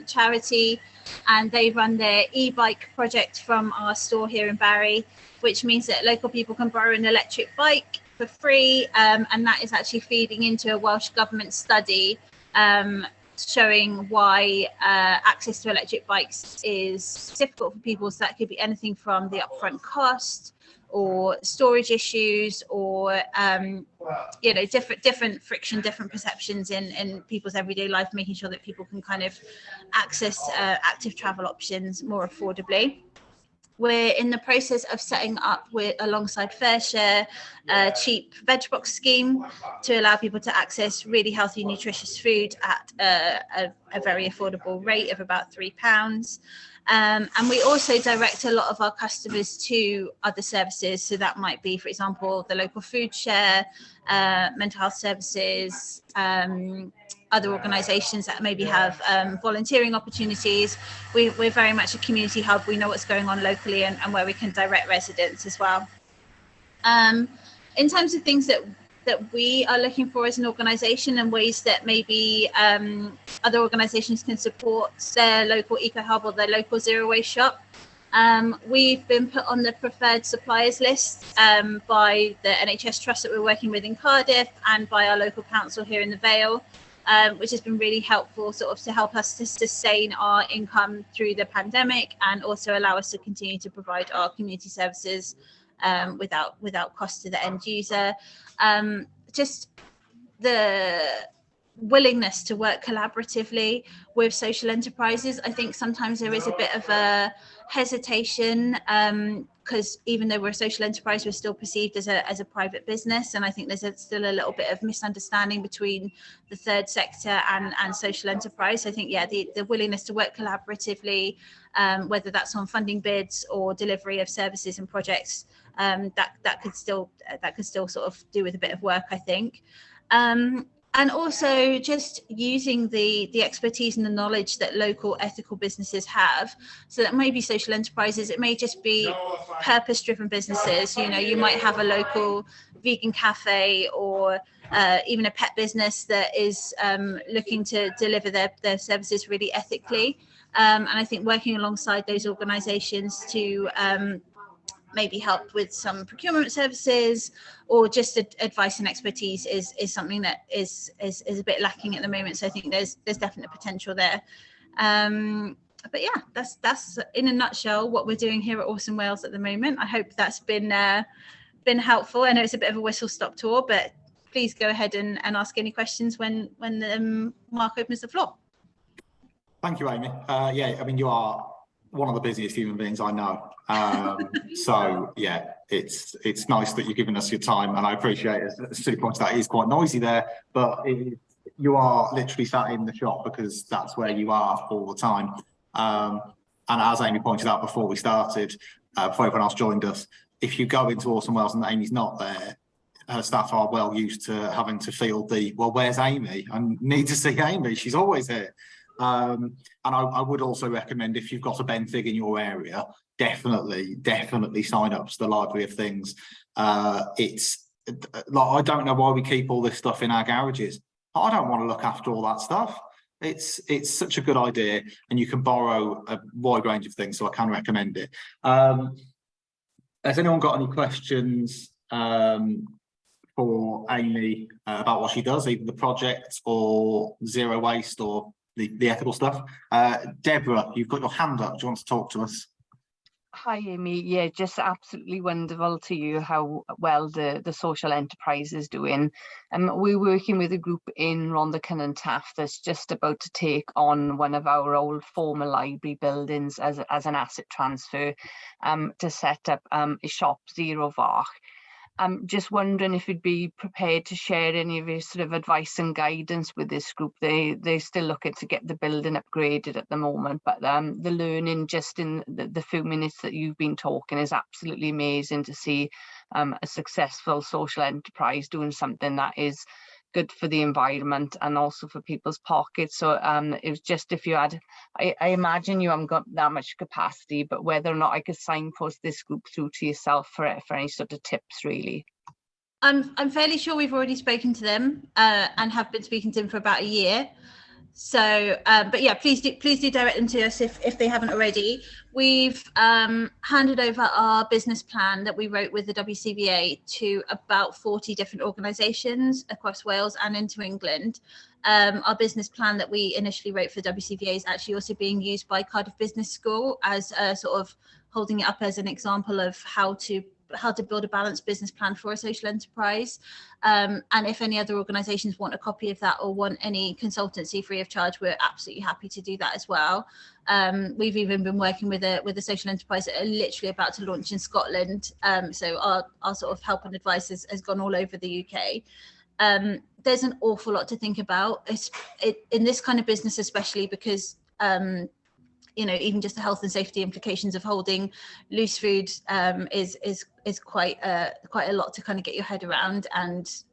charity, and they run their e-bike project from our store here in Barry, which means that local people can borrow an electric bike for free, and that is actually feeding into a Welsh Government study showing why access to electric bikes is difficult for people. So that could be anything from the upfront cost or storage issues, or different friction, different perceptions in people's everyday life, making sure that people can kind of access active travel options more affordably. We're in the process of setting up alongside FareShare a cheap veg box scheme to allow people to access really healthy, nutritious food at a very affordable rate of about £3. And we also direct a lot of our customers to other services. So that might be, for example, the local food share, mental health services, other organisations that maybe have volunteering opportunities. We're very much a community hub. We know what's going on locally and where we can direct residents as well. In terms of things that we are looking for as an organisation and ways that maybe other organisations can support their local eco hub or their local zero waste shop. We've been put on the preferred suppliers list by the NHS Trust that we're working with in Cardiff and by our local council here in the Vale, which has been really helpful sort of to help us to sustain our income through the pandemic and also allow us to continue to provide our community services without cost to the end user. Just the willingness to work collaboratively with social enterprises. I think sometimes there is a bit of a hesitation because even though we're a social enterprise, we're still perceived as a private business, and I think there's still a little bit of misunderstanding between the third sector and social enterprise. I think the willingness to work collaboratively, whether that's on funding bids or delivery of services and projects, that could still sort of do with a bit of work, I think. And also just using the expertise and the knowledge that local ethical businesses have. So that may be social enterprises, it may just be purpose-driven businesses. You might have a local vegan cafe or even a pet business that is looking to deliver their services really ethically. And I think working alongside those organisations to maybe help with some procurement services or just advice and expertise is something that is a bit lacking at the moment. So I think there's definite potential there. But yeah, that's in a nutshell what we're doing here at Awesome Wales at the moment. I hope that's been helpful. I know it's a bit of a whistle-stop tour, but please go ahead and ask any questions when Mark opens the floor. Thank you, Amy. Yeah, I mean, you are one of the busiest human beings I know. So yeah, it's nice that you're giving us your time, and I appreciate it. As Sue pointed out, it is quite noisy there, but you are literally sat in the shop because that's where you are all the time. And as Amy pointed out before we started, before everyone else joined us, if you go into Awesome Wales and Amy's not there, her staff are well used to having to field well, where's Amy? I need to see Amy. She's always here. And I would also recommend, if you've got a Benthyg in your area, definitely sign up to the Library of Things. It's like, I don't know why we keep all this stuff in our garages. I don't want to look after all that stuff. It's such a good idea, and you can borrow a wide range of things, so I can recommend it. Has anyone got any questions for Amy about what she does, either the project or zero waste or the ethical stuff? Deborah, you've got your hand up. Do you want to talk to us? Hi, Amy. Yeah, just absolutely wonderful to you how well the social enterprise is doing. We're working with a group in Rhondda and Taff that's just about to take on one of our old former library buildings as an asset transfer to set up a shop, Zero Varch. I'm just wondering if you'd be prepared to share any of your sort of advice and guidance with this group. They're still looking to get the building upgraded at the moment, but the learning just in the few minutes that you've been talking is absolutely amazing to see a successful social enterprise doing something that is good for the environment and also for people's pockets. So it was just, if you had, I imagine you haven't got that much capacity, but whether or not I could signpost this group through to yourself for any sort of tips, really. I'm fairly sure we've already spoken to them and have been speaking to them for about a year. So, but yeah, please do direct them to us if they haven't already. We've handed over our business plan that we wrote with the WCVA to about 40 different organisations across Wales and into England. Our business plan that we initially wrote for WCVA is actually also being used by Cardiff Business School as a sort of holding it up as an example of how to build a balanced business plan for a social enterprise. And if any other organisations want a copy of that or want any consultancy free of charge, we're absolutely happy to do that as well. We've even been working with a social enterprise that are literally about to launch in Scotland. So our sort of help and advice has gone all over the UK. There's an awful lot to think about in this kind of business, especially because you know, even just the health and safety implications of holding loose food is quite a lot to kind of get your head around, and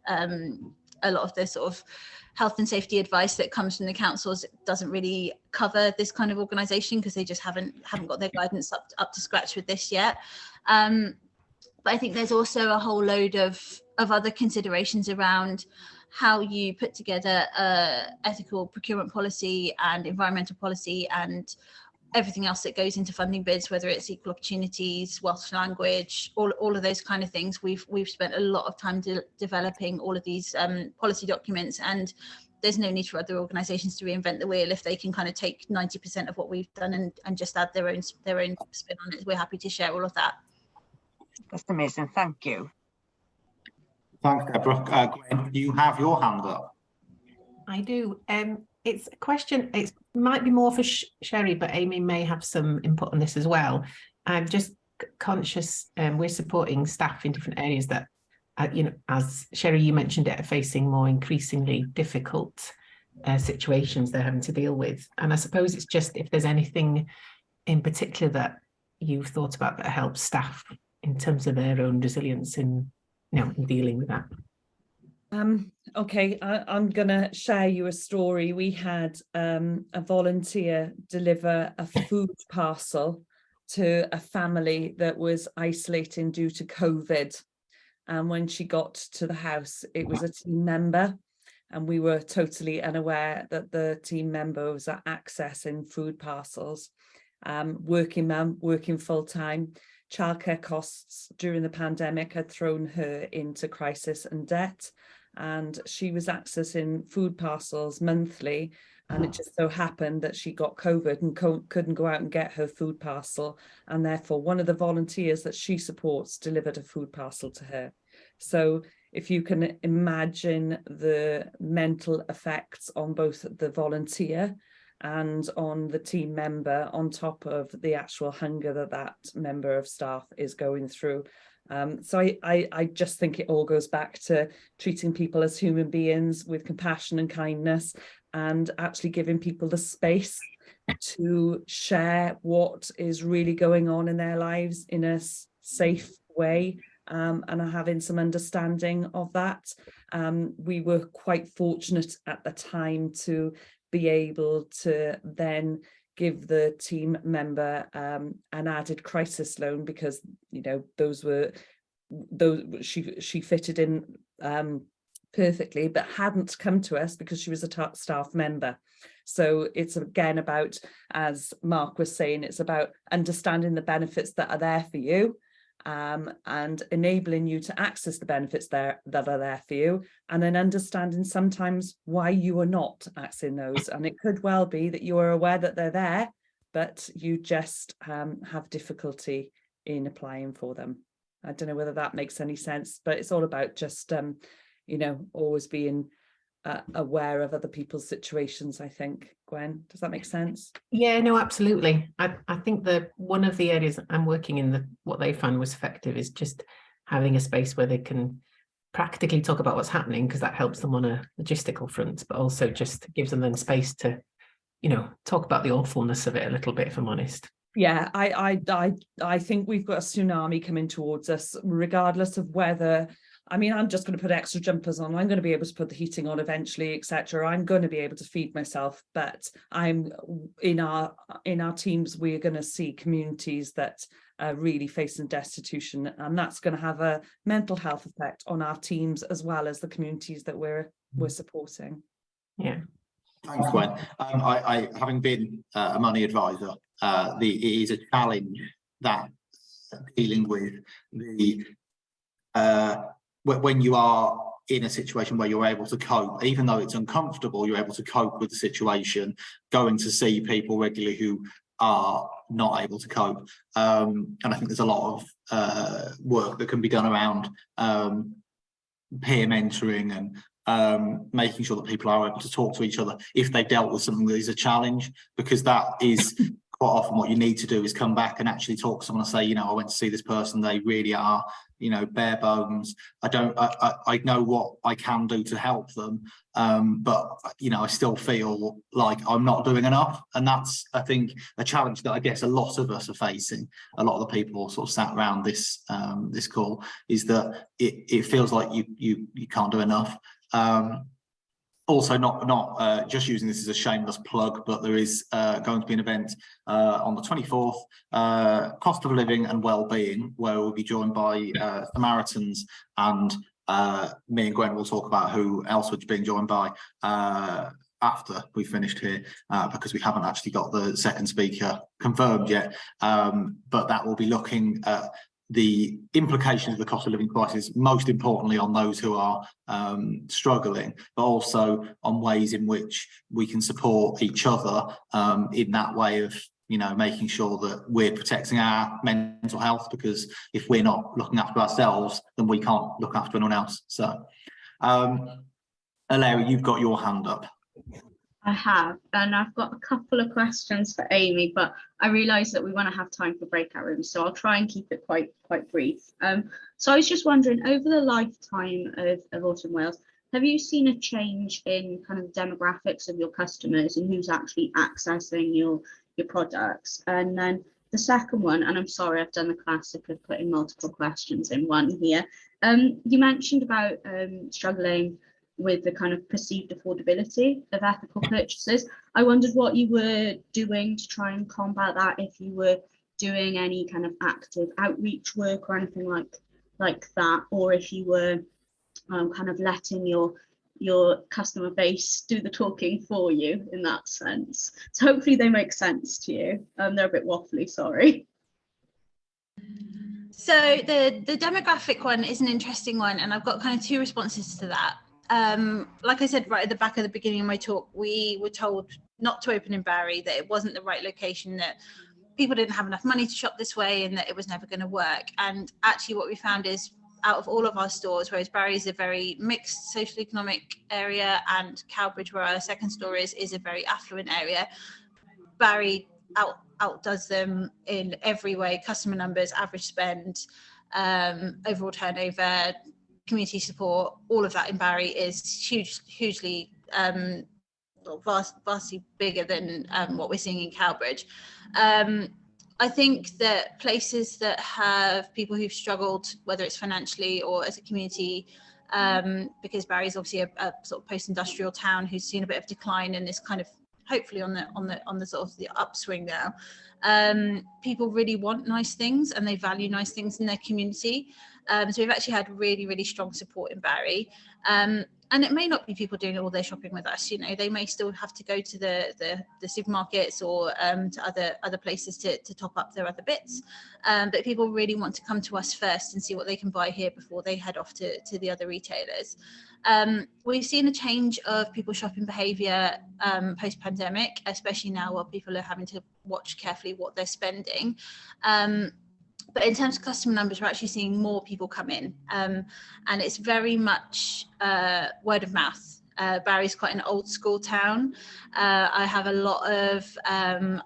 a lot of the sort of health and safety advice that comes from the councils doesn't really cover this kind of organisation because they just haven't got their guidance up to scratch with this yet. But I think there's also a whole load of other considerations around how you put together ethical procurement policy and environmental policy and everything else that goes into funding bids, whether it's equal opportunities, Welsh language, all of those kind of things. We've spent a lot of time developing all of these policy documents, and there's no need for other organisations to reinvent the wheel if they can kind of take 90% of what we've done and just add their own spin on it. We're happy to share all of that. That's amazing. Thank you. Thanks, Deborah. Gwen, you have your hand up. I do. It's a question, it might be more for Cherrie, but Amy may have some input on this as well. I'm just conscious we're supporting staff in different areas that, you know, as Cherrie, you mentioned it, are facing more increasingly difficult situations they're having to deal with. And I suppose it's just if there's anything in particular that you've thought about that helps staff in terms of their own resilience in, you know, in dealing with that. Okay, I'm gonna share you a story. We had a volunteer deliver a food parcel to a family that was isolating due to COVID. And when she got to the house, it was a team member, and we were totally unaware that the team member was accessing food parcels. Working mum, working full-time. Childcare costs during the pandemic had thrown her into crisis and debt, and she was accessing food parcels monthly, and it just so happened that she got COVID and couldn't go out and get her food parcel, and therefore one of the volunteers that she supports delivered a food parcel to her. So if you can imagine the mental effects on both the volunteer and on the team member, on top of the actual hunger that member of staff is going through. So I just think it all goes back to treating people as human beings with compassion and kindness, and actually giving people the space to share what is really going on in their lives in a safe way, and having some understanding of that. We were quite fortunate at the time to be able to then give the team member an added crisis loan, because, you know, those she fitted in perfectly, but hadn't come to us because she was a staff member. So it's again about, as Mark was saying, it's about understanding the benefits that are there for you, and enabling you to access the benefits that are there for you, and then understanding sometimes why you are not accessing those. And it could well be that you are aware that they're there, but you just have difficulty in applying for them. I don't know whether that makes any sense, but it's all about just you know, always being aware of other people's situations, I think. Gwen, does that make sense? Yeah, no, absolutely. I think that one of the areas I'm working in, what they found was effective is just having a space where they can practically talk about what's happening, because that helps them on a logistical front, but also just gives them then space to, you know, talk about the awfulness of it a little bit, if I'm honest. Yeah, I think we've got a tsunami coming towards us, regardless of whether I mean, I'm just going to put extra jumpers on. I'm going to be able to put the heating on eventually, etc. I'm going to be able to feed myself. But I'm in our teams, we're going to see communities that are really facing destitution, and that's going to have a mental health effect on our teams as well as the communities that we're supporting. Yeah. Thanks, Gwen. I having been a money advisor, it is a challenge that dealing with the when you are in a situation where you're able to cope, even though it's uncomfortable, you're able to cope with the situation, going to see people regularly who are not able to cope. And I think there's a lot of work that can be done around peer mentoring and making sure that people are able to talk to each other if they've dealt with something that is a challenge, because that is quite often what you need to do, is come back and actually talk to someone and say, you know, I went to see this person, they really are, you know, bare bones. I know what I can do to help them, but you know, I still feel like I'm not doing enough. And that's, I think, a challenge that I guess a lot of us are facing. A lot of the people sort of sat around this this call, is that it feels like you can't do enough. Also, not just using this as a shameless plug, but there is going to be an event on the 24th, cost of living and well-being, where we'll be joined by Samaritans, and me and Gwen will talk about who else we're being joined by after we finished here, because we haven't actually got the second speaker confirmed yet. But that will be looking at the implications of the cost of living crisis, most importantly on those who are struggling, but also on ways in which we can support each other in that way of, you know, making sure that we're protecting our mental health, because if we're not looking after ourselves, then we can't look after anyone else. So, Alaria, you've got your hand up. I have, and I've got a couple of questions for Amy, but I realise that we want to have time for breakout rooms, so I'll try and keep it quite brief. So I was just wondering, over the lifetime of Autumn Wales, have you seen a change in kind of demographics of your customers and who's actually accessing your products? And then the second one, and I'm sorry, I've done the classic of putting multiple questions in one here. You mentioned about struggling with the kind of perceived affordability of ethical purchases. I wondered what you were doing to try and combat that, if you were doing any kind of active outreach work or anything like that, or if you were kind of letting your customer base do the talking for you in that sense. So hopefully they make sense to you. They're a bit waffly, sorry. So the demographic one is an interesting one, and I've got kind of two responses to that. Like I said right at the back of the beginning of my talk, we were told not to open in Barry, that it wasn't the right location, that people didn't have enough money to shop this way, and that it was never going to work. And actually what we found is, out of all of our stores, whereas Barry is a very mixed social economic area, and Cowbridge, where our second store is a very affluent area, Barry outdoes them in every way: customer numbers, average spend, overall turnover, community support. All of that in Barry is hugely vastly bigger than what we're seeing in Cowbridge. I think that places that have people who've struggled, whether it's financially or as a community, because Barry is obviously a sort of post-industrial town who's seen a bit of decline and is kind of hopefully on the sort of the upswing now. People really want nice things and they value nice things in their community. So we've actually had really strong support in Barry. And it may not be people doing all their shopping with us, you know, they may still have to go to the supermarkets or to other places to top up their other bits. But people really want to come to us first and see what they can buy here before they head off to the other retailers. We've seen a change of people's shopping behaviour post-pandemic, especially now while people are having to watch carefully what they're spending. But in terms of customer numbers, we're actually seeing more people come in, and it's very much word of mouth. Barry's quite an old school town. I have a lot of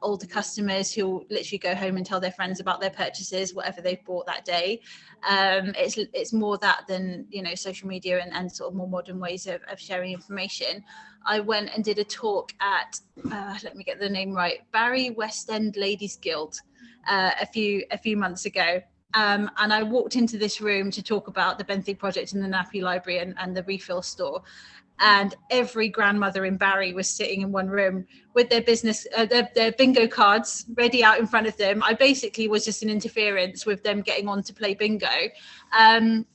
older customers who literally go home and tell their friends about their purchases, whatever they've bought that day. It's more that than, you know, social media and sort of more modern ways of sharing information. I went and did a talk at, let me get the name right, Barry West End Ladies Guild a few months ago. And I walked into this room to talk about the Bentley project in the Nappy Library and the refill store. And every grandmother in Barry was sitting in one room with their business, their bingo cards ready out in front of them. I basically was just an interference with them getting on to play bingo. And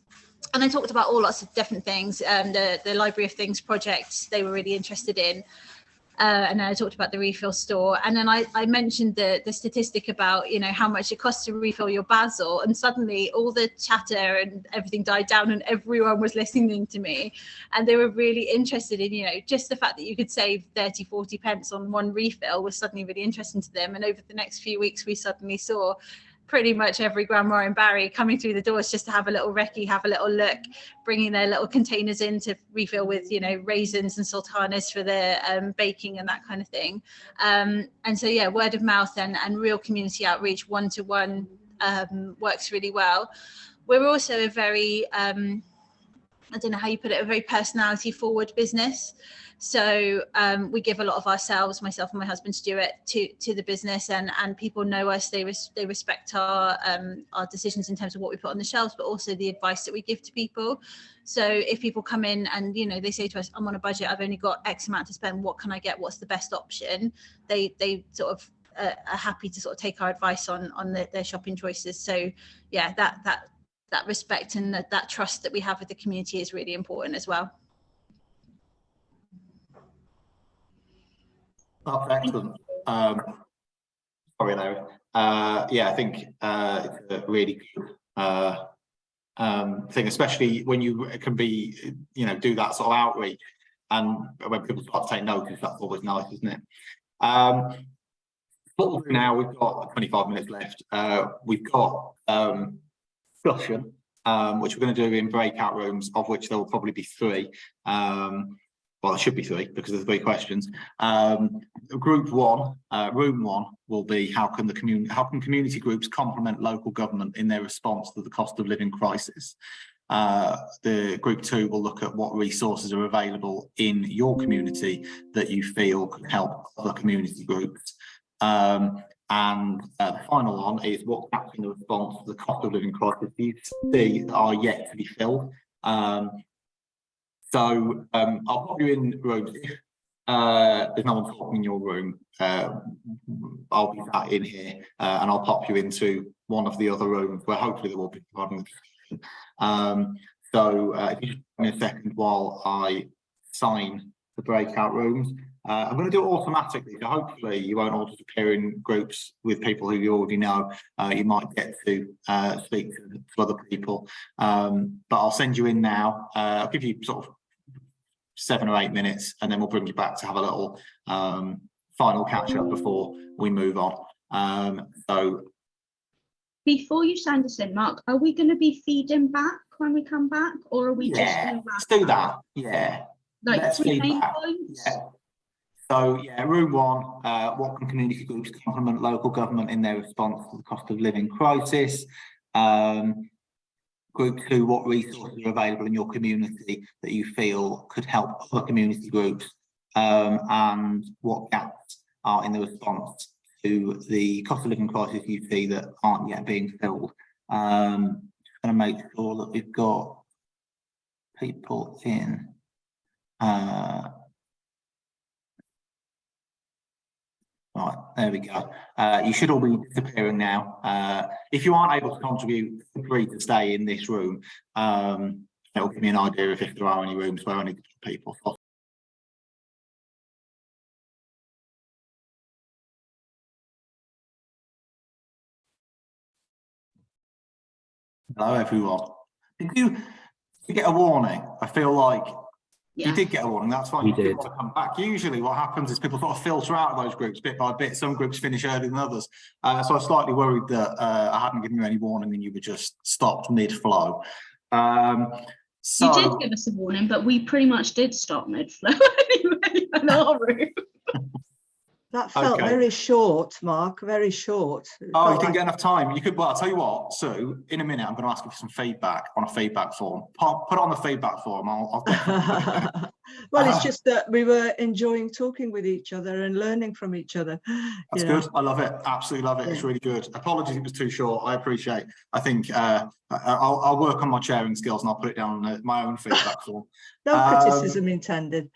I talked about all lots of different things. The Library of Things project they were really interested in. And then I talked about the refill store, and then I mentioned the statistic about, you know, how much it costs to refill your basil, and suddenly all the chatter and everything died down and everyone was listening to me, and they were really interested in, you know, just the fact that you could save 30-40 pence on one refill was suddenly really interesting to them. And over the next few weeks we suddenly saw pretty much every grandma in Barry coming through the doors just to have a little recce, have a little look, bringing their little containers in to refill with, you know, raisins and sultanas for their baking and that kind of thing. And so, yeah, word of mouth and real community outreach, one-to-one, works really well. We're also a very, I don't know how you put it, a very personality forward business. So we give a lot of ourselves, myself and my husband Stuart, to the business, and people know us. They respect our decisions in terms of what we put on the shelves, but also the advice that we give to people. So if people come in and, you know, they say to us, I'm on a budget, I've only got X amount to spend, what can I get? What's the best option? They sort of are happy to sort of take our advice on their shopping choices. So yeah, that respect and that trust that we have with the community is really important as well. Oh, excellent. Sorry, Larry. Yeah, I think it's a really good thing, especially when you can be, you know, do that sort of outreach, and when people start to take notice, that's always nice, isn't it? What we'll do now, we've got 25 minutes left. We've got discussion, which we're going to do in breakout rooms, of which there will probably be 3. Well, it should be 3 because there's 3 questions. Group 1, room 1, will be how can community groups complement local government in their response to the cost of living crisis. The group 2 will look at what resources are available in your community that you feel can help other community groups. And the final one is what gaps in the response to the cost of living crisis you see are yet to be filled. So I'll pop you in rooms. There's no one talking in your room. I'll be sat in here, and I'll pop you into one of the other rooms where hopefully there will be providing. So if you just give me a second while I sign the breakout rooms. I'm going to do it automatically, so hopefully you won't all just appear in groups with people who you already know. You might get to speak to other people, but I'll send you in now. I'll give you sort of 7 or 8 minutes, and then we'll bring you back to have a little final catch up before we move on. So before you send us in, Mark, are we going to be feeding back when we come back, or are we just going to let's do that? Yeah, like let's 3 main feedback. points? Yeah. So yeah, room 1, what can community groups complement local government in their response to the cost of living crisis? Group 2, what resources are available in your community that you feel could help other community groups? And what gaps are in the response to the cost of living crisis you see that aren't yet being filled? Just going to make sure that we've got people in. Right, there we go. You should all be disappearing now. If you aren't able to contribute, feel free to stay in this room. It'll give me an idea of if there are any rooms where only people. Hello, everyone. Did you get a warning? I feel like you did get a warning. That's fine. You did want to come back. Usually what happens is people sort of filter out of those groups bit by bit. Some groups finish earlier than others. So I was slightly worried that I hadn't given you any warning and you were just stopped mid-flow. You did give us a warning, but we pretty much did stop mid-flow anyway in our room. That felt Okay. very short, Mark, very short. It Oh, felt you didn't like- get enough time. You could, well, I'll tell you what, Sue, in a minute, I'm going to ask you for some feedback on a feedback form. Put it on the feedback form. I'll definitely put it there. Well, it's just that we were enjoying talking with each other and learning from each other. That's good. I love it. Absolutely love it. It's really good. Apologies, it was too short. I appreciate. I think I'll work on my chairing skills and I'll put it down on my own feedback form. No criticism intended.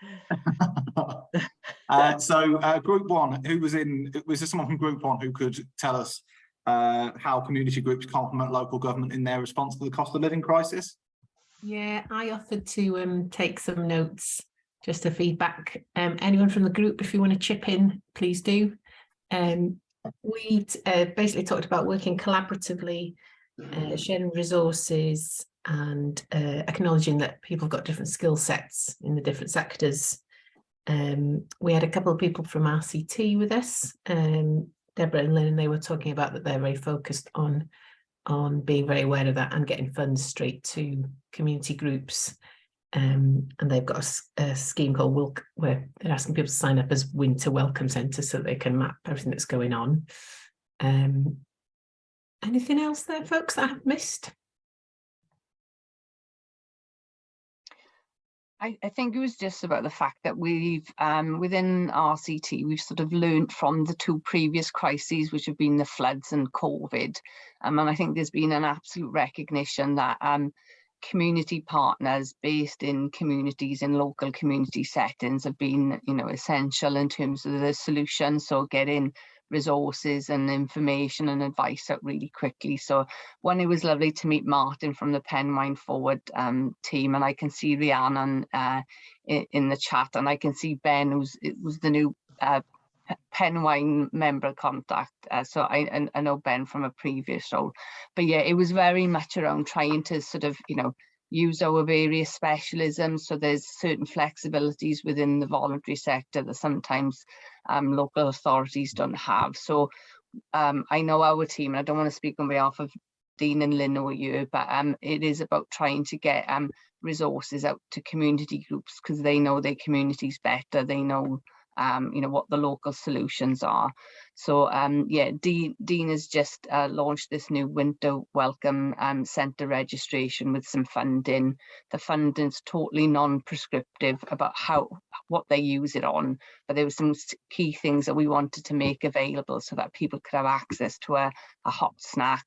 So group one, who was in? Was there someone from group one who could tell us how community groups complement local government in their response to the cost of living crisis? Yeah, I offered to take some notes, just a feedback. Anyone from the group, if you want to chip in, please do. We basically talked about working collaboratively, sharing resources, and acknowledging that people have got different skill sets in the different sectors. We had a couple of people from RCT with us, Deborah and Lynn, and they were talking about that they're very focused on being very aware of that and getting funds straight to community groups. And they've got a scheme called Wilk, where they're asking people to sign up as winter welcome centres so they can map everything that's going on. Anything else there, folks, that I've missed? I think it was just about the fact that we've, within RCT, we've sort of learned from the two previous crises, which have been the floods and COVID. And I think there's been an absolute recognition that community partners based in communities, in local community settings, have been, essential in terms of the solution. So getting resources and information and advice out really quickly. So it was lovely to meet Martin from the Penwine Forward team, and I can see Rhiannon in the chat, and I can see Ben, who's the new Penwine member contact. So I know Ben from a previous role, but yeah, it was very much around trying to sort of, use our various specialisms. So there's certain flexibilities within the voluntary sector that sometimes local authorities don't have. So I know our team, and I don't want to speak on behalf of Dean and Lynn or you, but it is about trying to get resources out to community groups, because they know their communities better. They know what the local solutions are. So yeah, Dean has just launched this new winter welcome centre registration with some funding. The funding is totally non-prescriptive about what they use it on, but there were some key things that we wanted to make available so that people could have access to a hot snack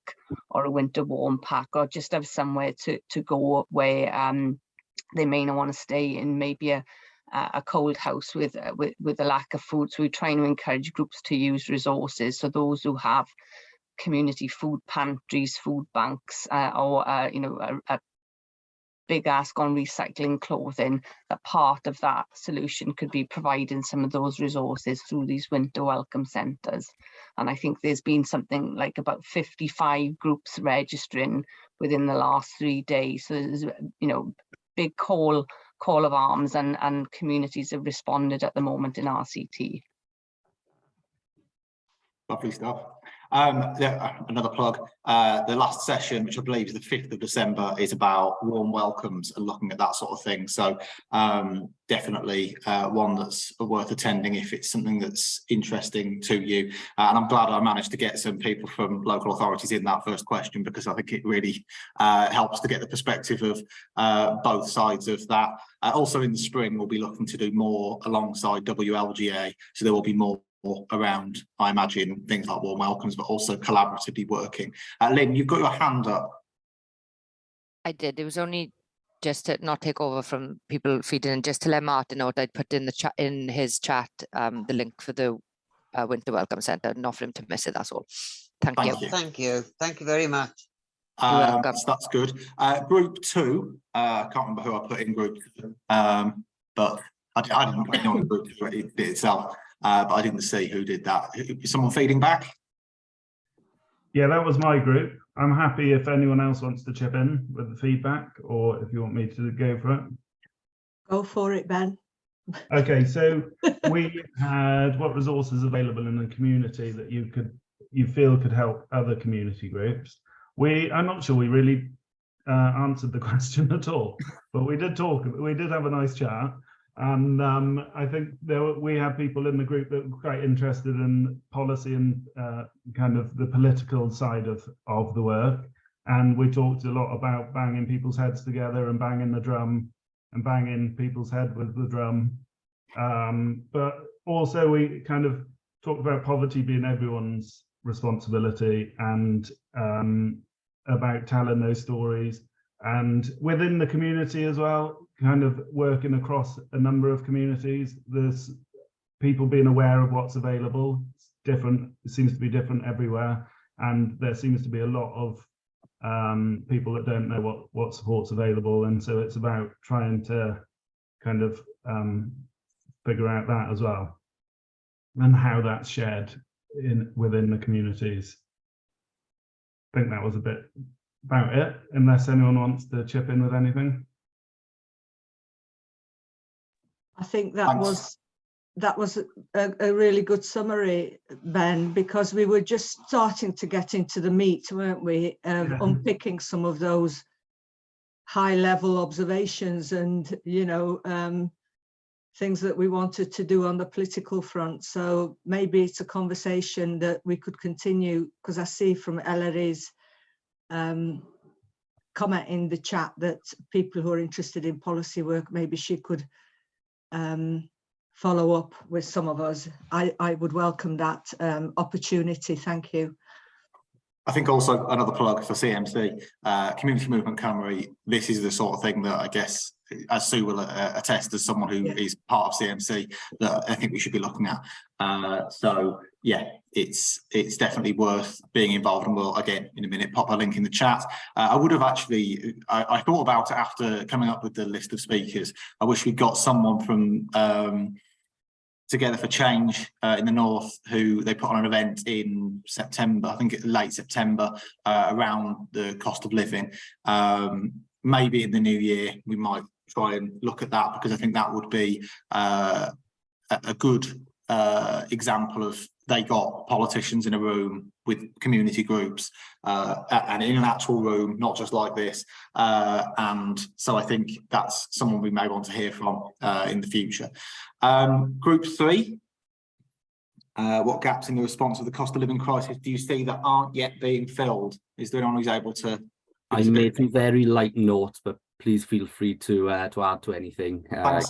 or a winter warm pack, or just have somewhere to go where they may not want to stay in maybe a cold house with a lack of food. So we're trying to encourage groups to use resources. So those who have community food pantries, food banks, or a big ask on recycling clothing, that part of that solution could be providing some of those resources through these winter welcome centres. And I think there's been something like about 55 groups registering within the last 3 days. So there's big call of arms, and communities have responded at the moment in RCT. Lovely stuff. Yeah, another plug. The last session, which I believe is the 5th of December, is about warm welcomes and looking at that sort of thing. So definitely one that's worth attending if it's something that's interesting to you. And I'm glad I managed to get some people from local authorities in that first question, because I think it really helps to get the perspective of both sides of that. Also in the spring, we'll be looking to do more alongside WLGA. So there will be more around, I imagine, things like warm welcomes, but also collaboratively working. Lynn, you've got your hand up. I did. It was only just to not take over from people feeding in, just to let Martin know that I'd put in the chat, in his chat, the link for the Winter Welcome Centre, not for him to miss it. That's all. Thank you. Thank you. Thank you very much. You're welcome. So that's good. Group 2, I can't remember who I put in group 2, but I didn't put it on group 2 itself. But I didn't see who did that. Is someone feeding back? Yeah, that was my group. I'm happy if anyone else wants to chip in with the feedback, or if you want me to go for it. Go for it, Ben. Okay, so we had what resources available in the community that you feel could help other community groups. I'm not sure we really answered the question at all, but we did talk. We did have a nice chat. And I think we have people in the group that were quite interested in policy and kind of the political side of the work. And we talked a lot about banging people's heads together and banging the drum and banging people's head with the drum. But also we kind of talked about poverty being everyone's responsibility, and about telling those stories, and within the community as well, kind of working across a number of communities. There's people being aware of what's available. It's different, it seems to be different everywhere, and there seems to be a lot of people that don't know what support's available, and so it's about trying to kind of figure out that as well, and how that's shared within the communities. I think that was a bit about it, unless anyone wants to chip in with anything. I think that was a really good summary, Ben, because we were just starting to get into the meat, weren't we, of unpicking some of those high level observations and, you know, things that we wanted to do on the political front. So maybe it's a conversation that we could continue, because I see from Ellery's comment in the chat that people who are interested in policy work, maybe she could follow up with some of us. I would welcome that opportunity. Thank you. I think also another plug for CMC, Community Movement Cymru. This is the sort of thing that I guess, as Sue will attest, as someone who is part of CMC, that I think we should be looking at. So yeah, it's definitely worth being involved, and we'll again in a minute pop a link in the chat. I would have actually, I thought about it after coming up with the list of speakers. I wish we'd got someone from Together for Change in the north, who they put on an event in September, I think it's late September, around the cost of living. Maybe in the new year we might try and look at that, because I think that would be a good example of, they got politicians in a room with community groups and in an actual room, not just like this. And so I think that's someone we may want to hear from in the future. Group 3, what gaps in the response to the cost of living crisis do you see that aren't yet being filled? Is there anyone who's able to? I made some very light notes, but please feel free to add to anything. Thanks,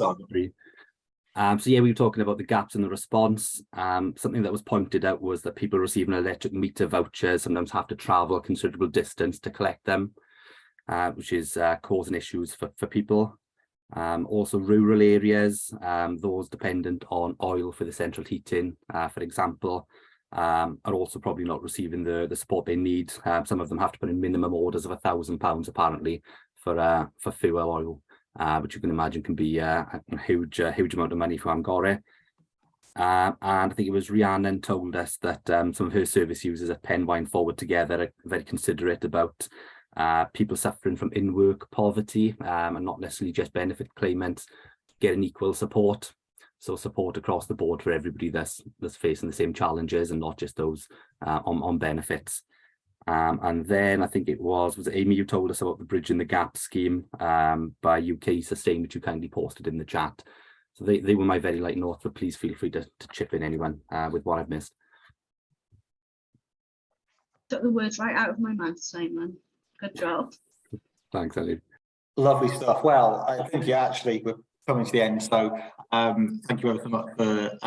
so yeah, we were talking about the gaps in the response. Something that was pointed out was that people receiving electric meter vouchers sometimes have to travel a considerable distance to collect them, which is causing issues for people. Also rural areas, those dependent on oil for the central heating, for example, are also probably not receiving the support they need. Some of them have to put in minimum orders of £1,000 apparently for fuel oil, which you can imagine can be a huge amount of money for Angora. And I think it was Rhiannon told us that some of her service users at Penwine Forward Together are very considerate about people suffering from in-work poverty, and not necessarily just benefit claimants getting equal support. So support across the board for everybody that's facing the same challenges, and not just those on benefits. And then I think it was Amy, you told us about the Bridging the Gap scheme by UK Sustain, which you kindly posted in the chat. So they were my very light notes, but please feel free to chip in, anyone, with what I've missed. Took the words right out of my mouth, Simon. Good job. Thanks, Ellie. Lovely stuff. Well, I think we're coming to the end. So thank you ever so much for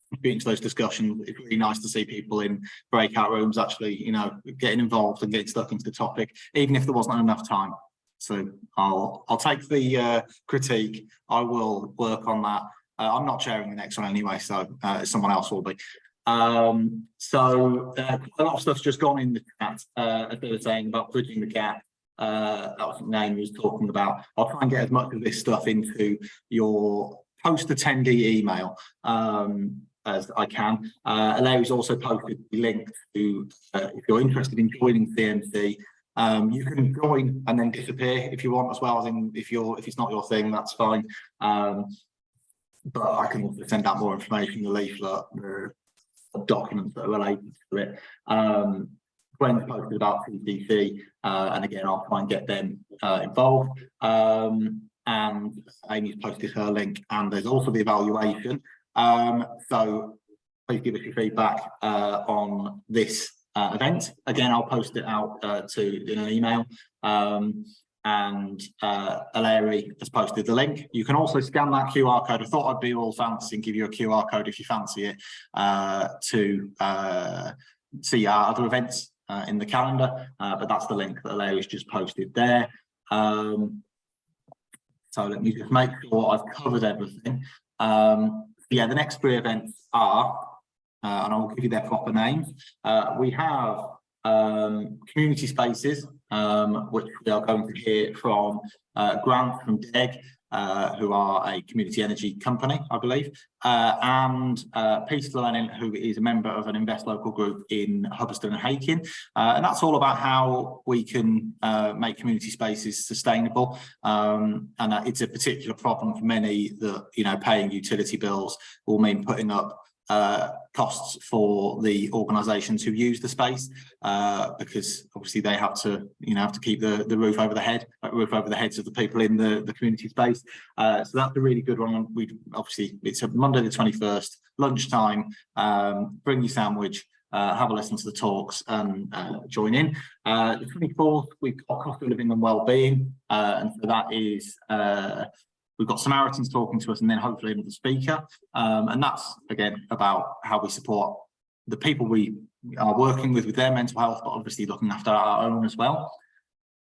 contributing to those discussions. It's really nice to see people in breakout rooms actually, you know, getting involved and getting stuck into the topic, even if there wasn't enough time. So I'll take the critique. I will work on that. I'm not chairing the next one anyway, so someone else will be. So a lot of stuff's just gone in the chat, as they were saying about bridging the gap. That was what Naomi was talking about. I'll try and get as much of this stuff into your post-attendee email as I can. Larry's also posted the link to, if you're interested in joining CMC, you can join and then disappear if you want as well. As in, if it's not your thing, that's fine. But I can also send out more information, the leaflet, the documents that are related to it. Gwen's posted about PCC, and again, I'll try and get them involved. and Amy's posted her link, and there's also the evaluation. So please give us your feedback on this event. Again, I'll post it out in an email. And Cherrie has posted the link. You can also scan that QR code. I thought I'd be all fancy and give you a QR code if you fancy it to see our other events in the calendar, but that's the link that Cherrie's just posted there. So let me just make sure I've covered everything. Yeah, the next 3 events are, and I'll give you their proper names. We have community spaces, which we are going to hear from Grant from DEG, who are a community energy company, I believe, and Peace Learning, who is a member of an Invest Local group in Hubberston and Hakin. And that's all about how we can make community spaces sustainable. And it's a particular problem for many that, you know, paying utility bills will mean putting up costs for the organisations who use the space, because obviously they have to, you know, have to keep the roof over the heads of the people in the community space. So that's a really good one. We obviously, it's a Monday the 21st, lunchtime. Bring your sandwich, have a listen to the talks, and join in. The 24th, we've got cost of living and wellbeing, and so that is we've got Samaritans talking to us, and then hopefully another speaker. And that's, again, about how we support the people we are working with their mental health, but obviously looking after our own as well.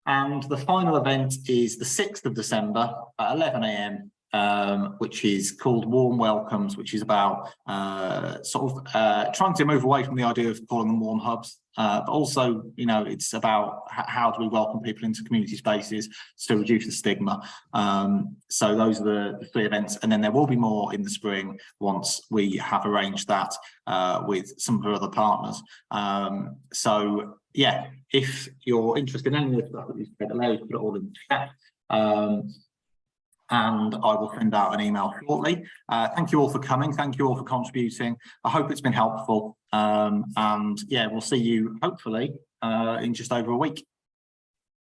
And the final event is the 6th of December at 11 AM, which is called Warm Welcomes, which is about trying to move away from the idea of calling them warm hubs, but also, you know, it's about how do we welcome people into community spaces to reduce the stigma. So those are the 3 events, and then there will be more in the spring once we have arranged that with some of our other partners. So yeah, if you're interested in any of the stuff that you've said, allow you to put it all in the chat. And I will send out an email shortly. Thank you all for coming. Thank you all for contributing. I hope it's been helpful. And yeah, we'll see you hopefully in just over a week.